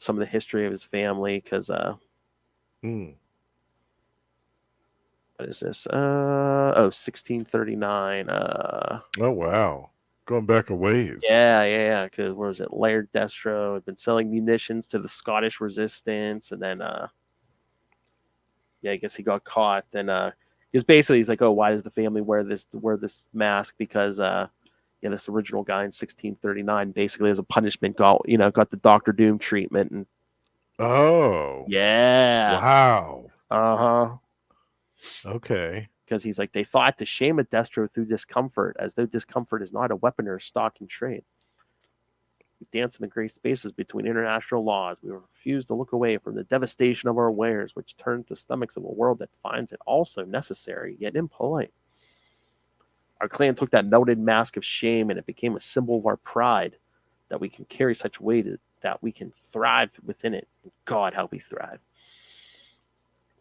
some of the history of his family because what is this? 1639. Oh wow, going back a ways. Yeah. Because where was it? Laird Destro had been selling munitions to the Scottish resistance, and then I guess he got caught. Then because basically he's like, oh, why does the family wear this mask? Because this original guy in 1639 basically as a punishment got the Doctor Doom treatment, and wow. Okay. Because he's like, they thought to shame a Destro through discomfort, as though discomfort is not a weapon or a stock in trade. We dance in the gray spaces between international laws. We refuse to look away from the devastation of our wares, which turns the stomachs of a world that finds it also necessary, yet impolite. Our clan took that noted mask of shame, and it became a symbol of our pride, that we can carry such weight that we can thrive within it. God, how we thrive.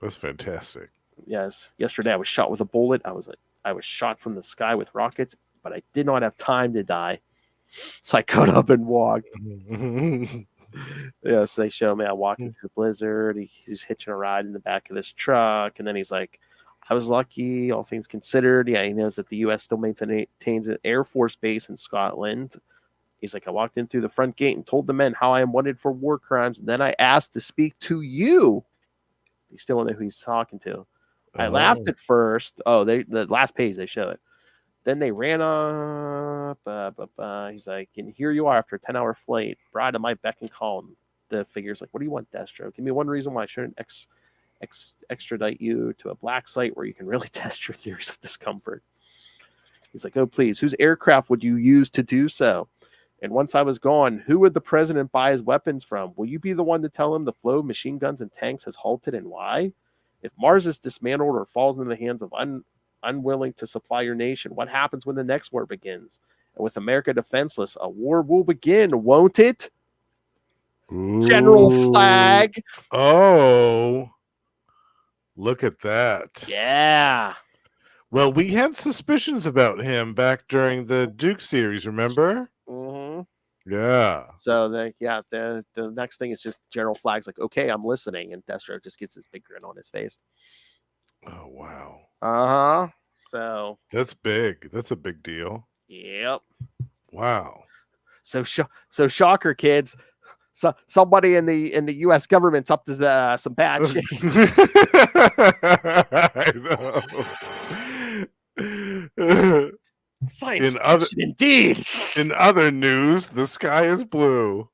That's fantastic. Yes. Yesterday I was shot with a bullet. I was shot from the sky with rockets, but I did not have time to die. So I got up and walked. So they show me I walking through the blizzard. He's hitching a ride in the back of this truck, and then he's like, I was lucky, all things considered. Yeah, he knows that the U.S. still maintains an Air Force base in Scotland. He's like, I walked in through the front gate and told the men how I am wanted for war crimes, and then I asked to speak to you. He still don't know who he's talking to. I laughed at first. The last page they show it. Then they ran up. He's like, and here you are after a 10-hour flight. Bride of my beck and call. The figure's like, what do you want, Destro? Give me one reason why I shouldn't extradite you to a black site where you can really test your theories of discomfort. He's like, oh, please, whose aircraft would you use to do so? And once I was gone, who would the president buy his weapons from? Will you be the one to tell him the flow of machine guns and tanks has halted and why? If Mars is dismantled or falls into the hands of unwilling to supply your nation, what happens when the next war begins? And with America defenseless, a war will begin, won't it? Ooh. General Flag. Oh, look at that. Yeah. Well, we had suspicions about him back during the Duke series, remember? Mm-hmm. Yeah. So the next thing is just General Flag's like, okay, I'm listening, and Destro just gets his big grin on his face. Oh wow. So that's big. That's a big deal. Yep. Wow. So shocker, kids. So somebody in the U.S. government's up to some bad shit. I know. Science fiction, indeed. In other news, the sky is blue.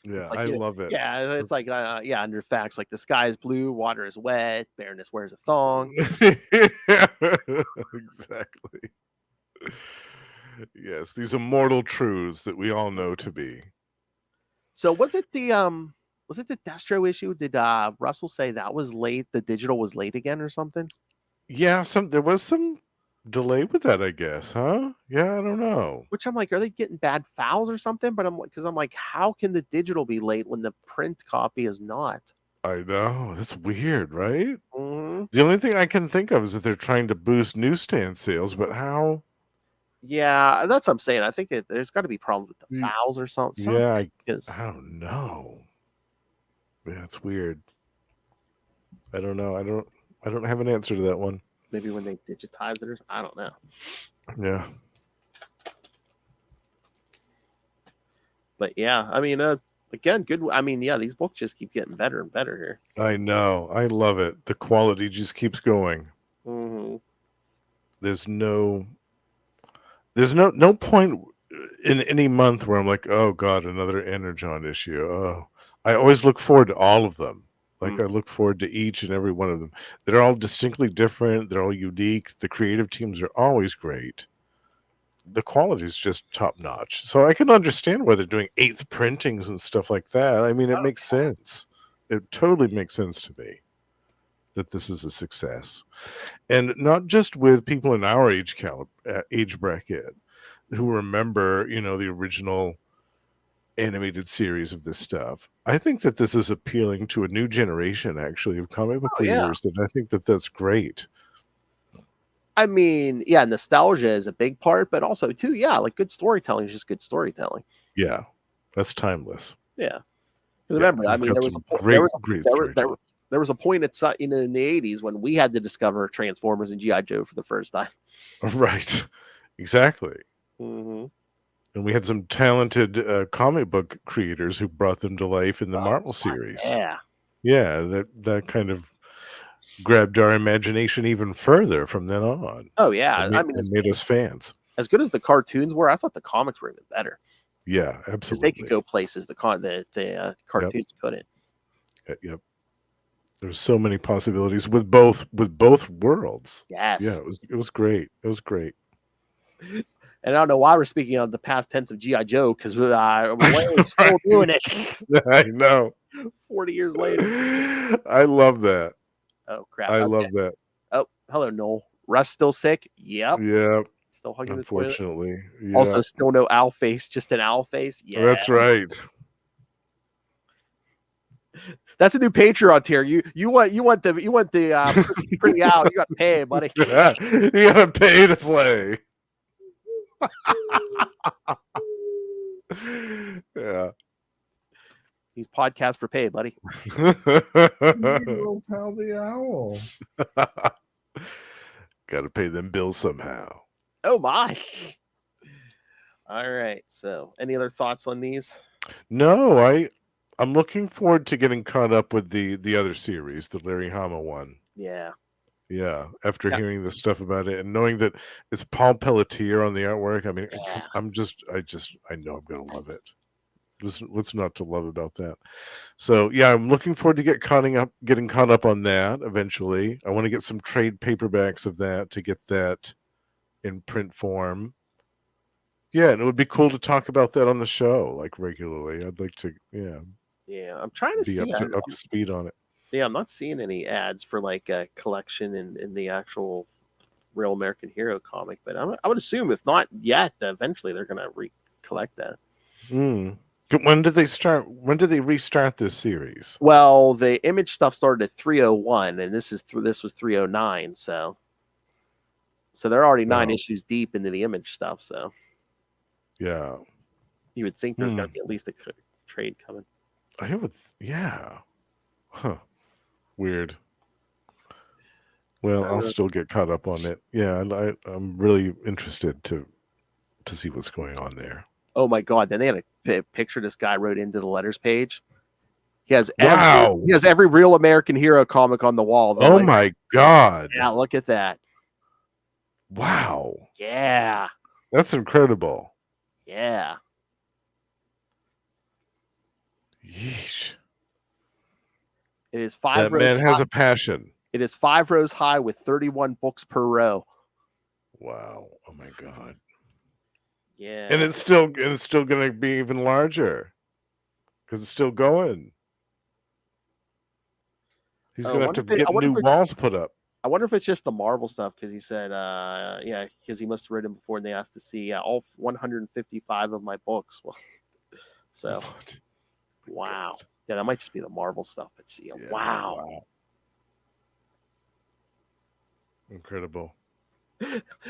Yeah, like, I love it. Yeah, it's like under facts, like the sky is blue, water is wet, Baroness wears a thong. Exactly. Yes, these immortal truths that we all know to be. So was it the Destro issue? Did Russell say that was late? The digital was late again or something? Yeah, there was some delay with that, I guess, huh? Yeah, I don't know. Which I'm like, are they getting bad fouls or something? But I'm like, how can the digital be late when the print copy is not? I know, that's weird, right? Mm-hmm. The only thing I can think of is that they're trying to boost newsstand sales, but how? Yeah, that's what I'm saying. I think there's got to be problems with the fouls or something. Yeah, I don't know. Yeah, it's weird. I don't know. I don't have an answer to that one. Maybe when they digitize it, I don't know. Yeah. But yeah, I mean, again, good. I mean, yeah, these books just keep getting better and better here. I know. I love it. The quality just keeps going. Mm-hmm. There's no point in any month where I'm like, oh God, another Energon issue. Oh, I always look forward to all of them. Like I look forward to each and every one of them. They're all distinctly different. They're all unique. The creative teams are always great. The quality is just top notch. So I can understand why they're doing 8th printings and stuff like that. I mean, it makes sense. It totally makes sense to me that this is a success. And not just with people in our age bracket who remember, the original animated series of this stuff. I think that this is appealing to a new generation, actually, of comic book readers, and I think that that's great. I mean, yeah, nostalgia is a big part, but also too, yeah, like good storytelling is just good storytelling. Yeah, that's timeless. Yeah, remember, I mean, got there was some a great storytelling. there was a point at in the 80s when we had to discover Transformers and GI Joe for the first time. Right, exactly. Mm-hmm. And we had some talented comic book creators who brought them to life in the Marvel series. Yeah, Yeah, that kind of grabbed our imagination even further from then on. oh yeah, I mean, it made us fans. as good as the cartoons were, I thought the comics were even better. Yeah, Because absolutely. they could go places the cartoons couldn't. Yep. There's so many possibilities with both worlds. Yes. Yeah, it was great. It was great. And I don't know why we're speaking on the past tense of G.I. Joe, because we're still doing it. I know. 40 years later. I love that. Oh crap! I love that. Oh, hello, Noel. Russ still sick? Yep. Yeah. Still hugging Unfortunately. the toilet. Yeah. Also, still no owl face, just an owl face. Yeah, that's right. That's a new Patreon tier. You want the pretty owl. You got to pay, buddy. You gotta pay to play. Yeah. He's podcast for pay, buddy. Little pal the owl. Gotta pay them bills somehow. Oh my. All right. So, any other thoughts on these? No, I'm looking forward to getting caught up with the other series, the Larry Hama one. Yeah. Yeah. After hearing the stuff about it and knowing that it's Paul Pelletier on the artwork, I mean, I know I'm gonna love it. What's not to love about that? So yeah, I'm looking forward to getting caught up on that eventually. I want to get some trade paperbacks of that to get that in print form. Yeah, and it would be cool to talk about that on the show like regularly. I'd like to, Yeah, I'm trying to be see up to speed on it. Yeah, I'm not seeing any ads for like a collection in the actual Real American Hero comic, but I would assume if not yet, eventually they're gonna recollect that. When did they start? When did they restart this series? Well, the Image stuff started at 301, and this was 309, so they're already 9 issues deep into the Image stuff. So yeah, you would think there's got to be at least a trade coming. I would, yeah. Huh. Weird. Well, I'll still get caught up on it. Yeah, and I'm really interested to see what's going on there. Oh my god! Then they had a picture this guy wrote into the letters page. He has every Real American Hero comic on the wall. Oh my god! Yeah, look at that. Wow. Yeah. That's incredible. Yeah. Yeesh. It is 5 That rows man has high. a passion. It is 5 rows high with 31 books per row. Wow. Oh my god. Yeah. And it's still going to be even larger because it's still going. He's going to have to get new walls put up. I wonder if it's just the Marvel stuff because he said, because he must have read them before and they asked to see all 155 of my books. Well, so, wow. God. Yeah, that might just be the Marvel stuff. But see, yeah, wow. Incredible.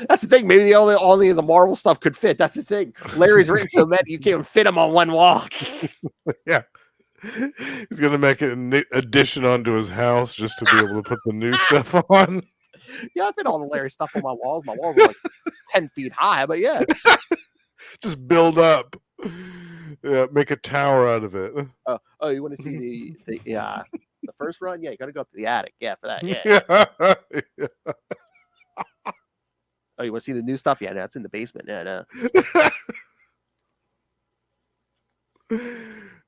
That's the thing. Maybe only the Marvel stuff could fit. That's the thing. Larry's written so many you can't fit them on one wall. Yeah. He's going to make an addition onto his house just to be able to put the new stuff on. Yeah, I fit all the Larry stuff on my walls. My walls are like 10 feet high, but yeah. Just build up. Yeah, make a tower out of it. Oh, you want to see the first run? Yeah, you got to go up to the attic. Yeah, for that. Yeah. Yeah. Oh, you want to see the new stuff? Yeah, no, it's in the basement. Yeah, no.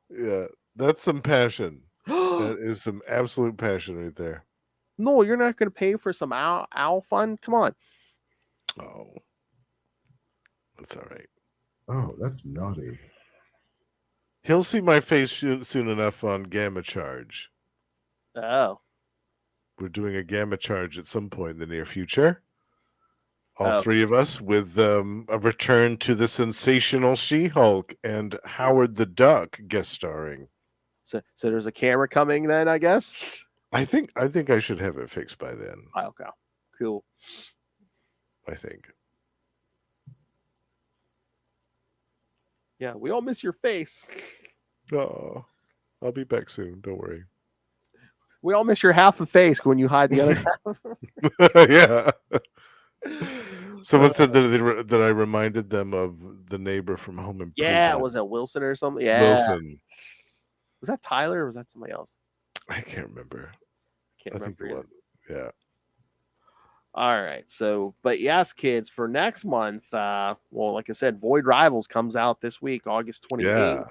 Yeah, that's some passion. That is some absolute passion right there. No, you're not going to pay for some owl fun? Come on. Oh, that's all right. Oh, that's naughty. He'll see my face soon enough on Gamma Charge. Oh. We're doing a Gamma Charge at some point in the near future. All three of us with a return to the sensational She-Hulk and Howard the Duck guest starring. So there's a camera coming then, I guess? I think I should have it fixed by then. Okay. Cool. I think. Yeah, we all miss your face. Oh, I'll be back soon. Don't worry. We all miss your half a face when you hide the other half. Yeah. Someone said that I reminded them of the neighbor from Home Improvement. Yeah, was that Wilson or something? Yeah. Wilson. Was that Tyler or was that somebody else? I can't remember. I think it was. Yeah. All right. So, but yes, kids, for next month, well, like I said, Void Rivals comes out this week, August 28th.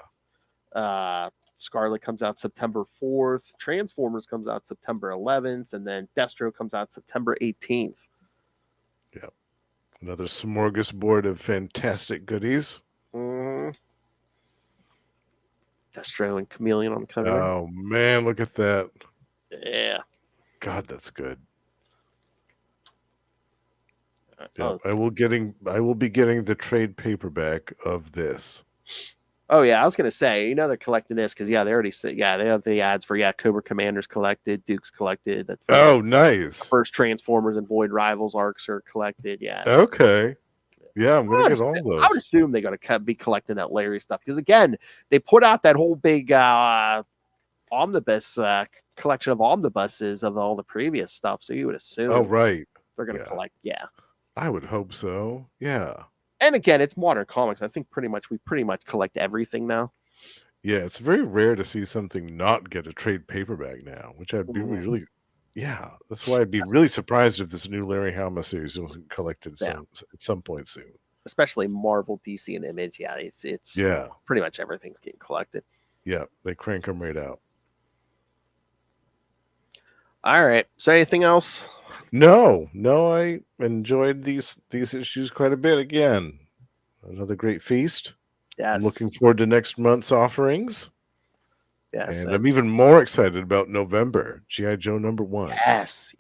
Yeah. Scarlett comes out September 4th. Transformers comes out September 11th. And then Destro comes out September 18th. Yeah. Another smorgasbord of fantastic goodies. Mm-hmm. Destro and Chameleon on the cover. Oh, man, look at that. Yeah. God, that's good. Yeah. I will be getting the trade paperback of this. Oh yeah, I was gonna say, they're collecting this because they already said, they have the ads for Cobra Commanders collected, Dukes collected. Oh, nice. First Transformers and Void Rivals arcs are collected. Yeah. Okay. Yeah, I'm gonna get all those. I would assume they're gonna be collecting that Larry stuff because again, they put out that whole big omnibus collection of omnibuses of all the previous stuff. So you would assume. Oh right. They're gonna collect. Yeah. I would hope so. Yeah. And again, it's modern comics. I think we pretty much collect everything now. Yeah, it's very rare to see something not get a trade paperback now, which I'd be really, that's why I'd be really surprised if this new Larry Hama series wasn't collected at some point soon. Especially Marvel, DC, and Image. Yeah, it's pretty much everything's getting collected. Yeah, they crank them right out. All right. So anything else? No, I enjoyed these issues quite a bit. Again, another great feast. Yes. I'm looking forward to next month's offerings. Yes. And I'm even more excited about November, G.I. Joe #1. Yes.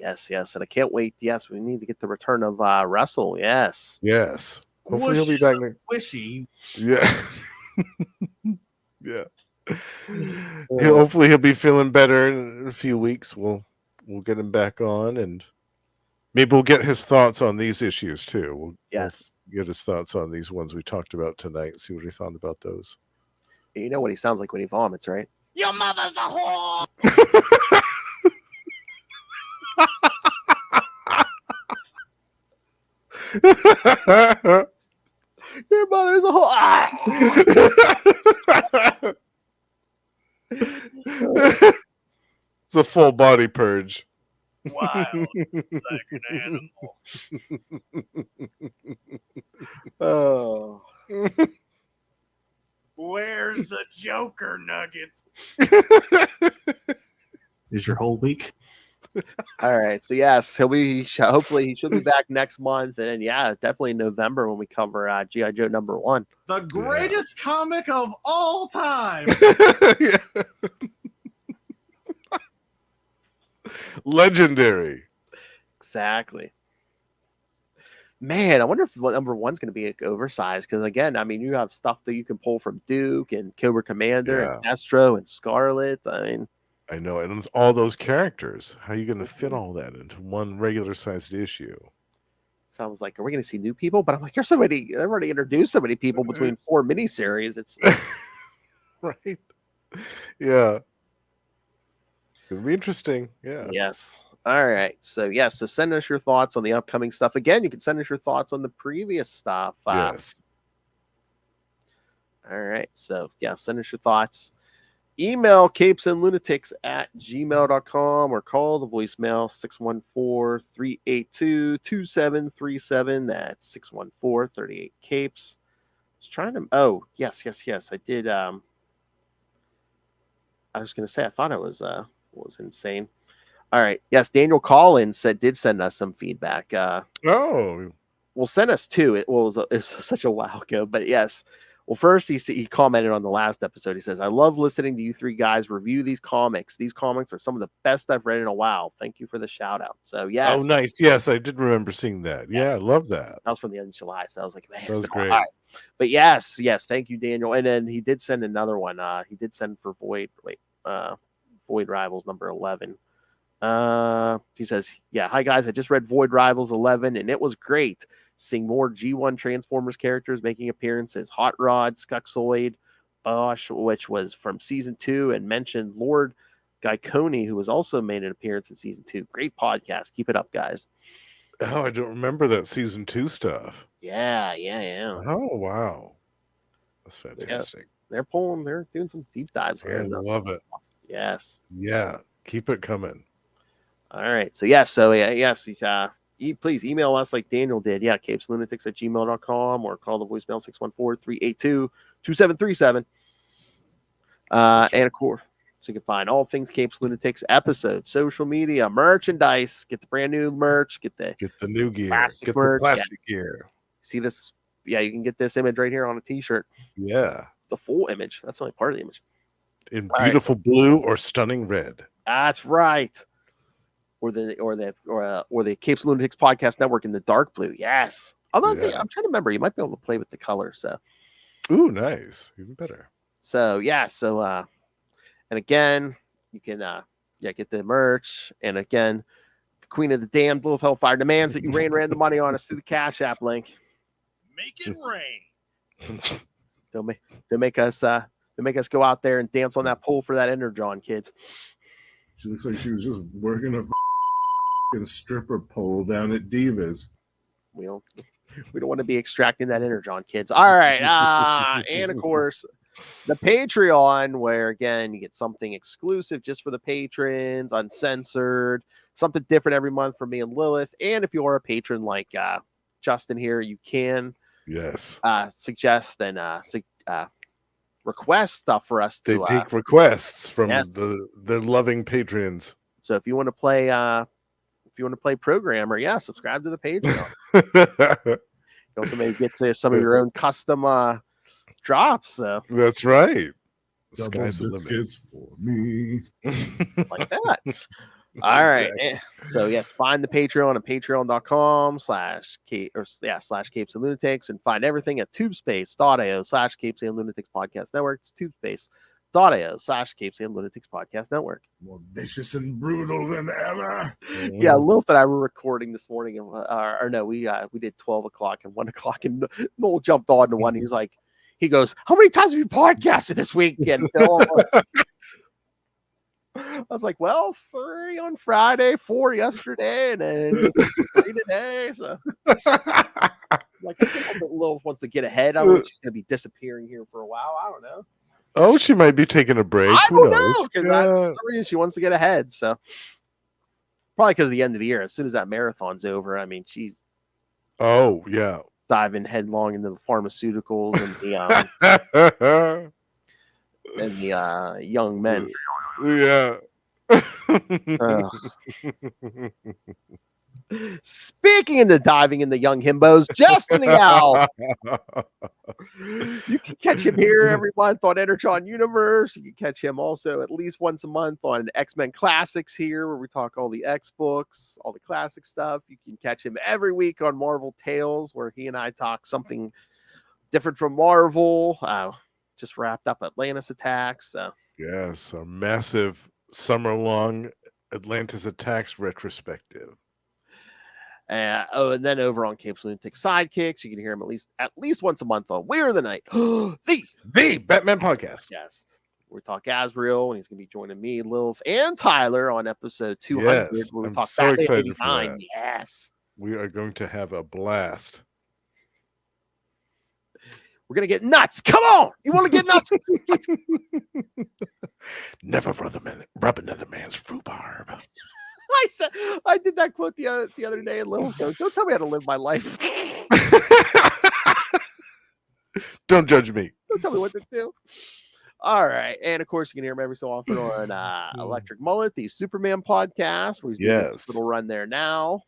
And I can't wait. Yes, we need to get the return of Russell. Yes. Yes. Hopefully he'll be back next. Squishy. Yeah. Yeah. Hopefully he'll be feeling better in a few weeks. We'll get him back on, and maybe we'll get his thoughts on these issues too. We'll get his thoughts on these ones we talked about tonight. See what he thought about those. You know what he sounds like when he vomits, right? Your mother's a whore. Your mother's a whore. It's a full body purge. Wild like an animal. Oh. Where's the Joker nuggets? Is your whole week? All right. So yes, hopefully he should be back next month, and then definitely in November when we cover G.I. Joe #1. The greatest comic of all time. Legendary. Exactly. Man, I wonder if #1's going to be oversized because again, I mean, you have stuff that you can pull from Duke and Cobra Commander and Destro and Scarlett. I mean, I know, and with all those characters, how are you going to fit all that into one regular sized issue? So I was like, are we going to see new people? But I'm like, they've already introduced so many people between 4 miniseries. It's right. Yeah. It'll be interesting. Yeah. Yes. All right. So so send us your thoughts on the upcoming stuff. Again, you can send us your thoughts on the previous stuff. Yes. All right. So send us your thoughts. Email CapesandLunatics@gmail.com or call the voicemail 614-382-2737. That's 614-38-CAPES. Just trying to. Oh, yes. I did. I was going to say I thought it was insane. All right. Yes, Daniel Collins did send us some feedback. Well, send us 2. It was such a while ago, but yes. Well, first he commented on the last episode. He says, "I love listening to you 3 guys review these comics. These comics are some of the best I've read in a while. Thank you for the shout out." So yes. Oh, nice. Yes, I did remember seeing that. Yes. Yeah, I love that. That was from the end of July. So I was like, man, that was great. Right. But yes, thank you, Daniel. And then he did send another one. He did send for Void Rivals #11. He says, "Hi guys, I just read Void Rivals 11 and it was great. seeing more G1 Transformers characters making appearances. Hot Rod, Skuxoid, Bosch, which was from season 2, and mentioned Lord Gaikoni, who was also made an appearance in season 2. Great podcast. Keep it up, guys. Oh, I don't remember that season 2 stuff. Yeah. Oh, wow. That's fantastic. They're doing some deep dives here. I love it. Yes. Yeah. Keep it coming. All right. So, please email us like Daniel did. Yeah, CapesLunatics@gmail.com, or call the voicemail 614-382-2737. And of course, so you can find all things Capes Lunatics episodes, social media, merchandise. Get the brand new merch. Get the new gear. Plastic Get merch. the plastic gear. See this? Yeah, you can get this image right here on a t-shirt. Yeah. The full image. That's only part of the image. In beautiful blue or stunning red. That's right. Or the Capes Lunatics Podcast Network in the dark blue. Yes. Although I'm trying to remember, you might be able to play with the color. So. Ooh, nice. Even better. So and again, you can get the merch. And again, the Queen of the Damned, Lilith Hellfire, demands that you rain random money on us through the Cash App link. Make it rain. They'll make us go out there and dance on that pole for that Energon, kids. She looks like she was just working a stripper pole down at Divas. We don't want to be extracting that Energon, kids. All right. And of course, the Patreon, where again you get something exclusive just for the patrons, uncensored, something different every month from me and Lilith. And if you are a patron like Justin here, you can suggest and request stuff for us to take requests from the loving patrons. So if you want to play programmer, subscribe to the Patreon. You also maybe get to some of your own custom drops. So that's right. Double biscuits for me. Like that. All right. So yes, find the Patreon at patreon.com/Capes and find everything at tubespace.io/Capes and Lunatics Podcast Network. It's tubespace.io/Capes and Lunatics Podcast Network. More vicious and brutal than ever. Yeah, Lilith and I were recording this morning, and we did 12 o'clock and 1 o'clock, and Noel jumped on to one. He goes, "How many times have you podcasted this week?" And Phil, I was like, well, 3 on Friday, 4 yesterday, and then 3 today. So, I think Lilith wants to get ahead. I don't know if she's going to be disappearing here for a while. I don't know. Oh, she might be taking a break. I Who don't knows? know, because for some reason she wants to get ahead. So, probably because of the end of the year. As soon as that marathon's over, I mean, she's diving headlong into the pharmaceuticals and the young men. Yeah. Speaking of diving in the young himbos, Justin the Owl. You can catch him here every month on Energon Universe. You can catch him also at least once a month on X-Men Classics here, where we talk all the X books, all the classic stuff. You can catch him every week on Marvel Tales, where he and I talk something different from Marvel. Just wrapped up Atlantis Attacks. Yes, a massive summer-long Atlantis Attacks retrospective. And then over on Capes Lunatics Sidekicks, you can hear him at least once a month on We Are the Night, the Batman podcast. Yes, we talk Asriel, and he's going to be joining me, Lilith, and Tyler on episode 200. Yes, where we I'm talk so Batman excited for 89. that. Yes, We are going to have a blast. we're going to get nuts. Come on, you want to get nuts? Never rub another man's rhubarb. I did that quote the other day, and Lilith goes, "Don't tell me how to live my life. Don't judge me. Don't tell me what to do." All right, and of course, you can hear him every so often on Electric Mullet, the Superman podcast, where he's doing a little run there now.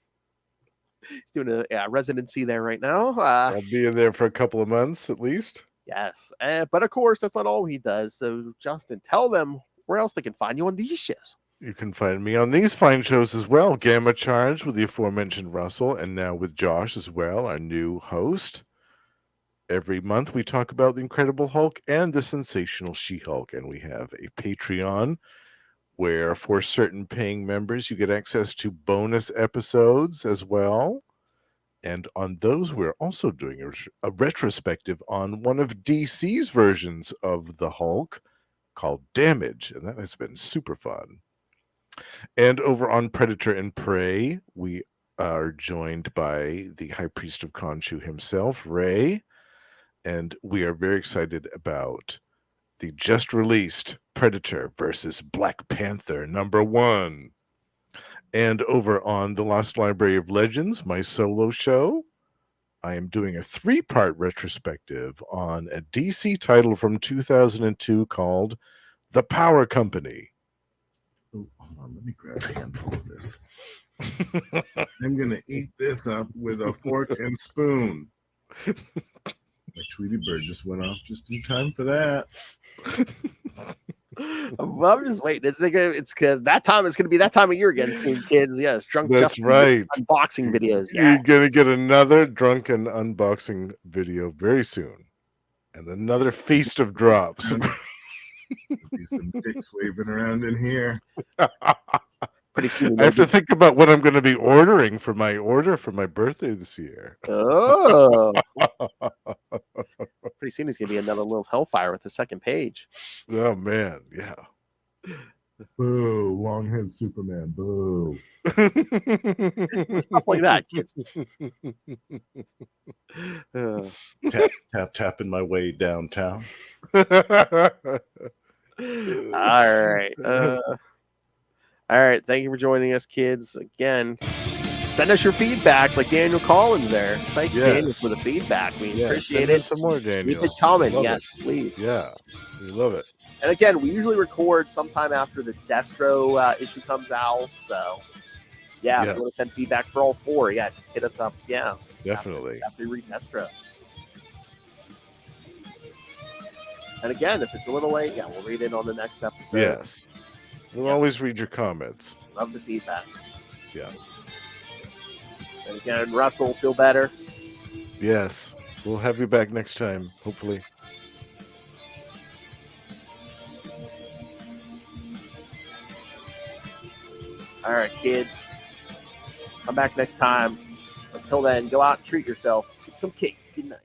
He's doing a residency there right now. I'll be in there for a couple of months at least. Yes, but of course, that's not all he does. So, Justin, tell them where else they can find you on these shows. You can find me on these fine shows as well. Gamma Charge with the aforementioned Russell, and now with Josh as well, our new host. Every month we talk about the Incredible Hulk and the Sensational She-Hulk, and we have a Patreon where for certain paying members you get access to bonus episodes as well. And on those, we're also doing a retrospective on one of DC's versions of the Hulk called Damage, and that has been super fun. And over on Predator and Prey, we are joined by the High Priest of Khonshu himself, Ray, and we are very excited about the just released Predator versus Black Panther #1. And over on the Lost Library of Legends, my solo show, I am doing a 3-part retrospective on a DC title from 2002 called The Power Company. Oh, hold on, let me grab a handful of this. I'm gonna eat this up with a fork and spoon. My Tweety bird just went off just in time for that. I'm just waiting. It's that time. It's going to be that time of year again soon, kids. Yes, drunk. That's Justin right. Unboxing videos. You're Yeah. going to get another drunken unboxing video very soon. And another feast of drops. There'll be some dicks waving around in here. Pretty soon. I have to think about what I'm going to be ordering for my birthday this year. Oh. Pretty soon, it's going to be another little hellfire with the second page. Oh, man. Yeah. Boo, long-haired Superman, boo. Stuff like that, kids. Tapping my way downtown. All right. All right. Thank you for joining us, kids. Again, send us your feedback like Daniel Collins there. Thank you, Daniel, for the feedback. We appreciate it. Some more, Daniel. Keep it coming. Love Yes, it. please. Yeah. We love it. And again, we usually record sometime after the Destro issue comes out. So, yeah, if you want to send feedback for all 4, just hit us up. Yeah. Definitely. After you read Destro. And again, if it's a little late, we'll read it on the next episode. Yes. We'll always read your comments. Love the feedback. Yeah. And again, Russell, feel better. Yes. We'll have you back next time, hopefully. All right, kids. Come back next time. Until then, go out and treat yourself. Get some cake. Good night.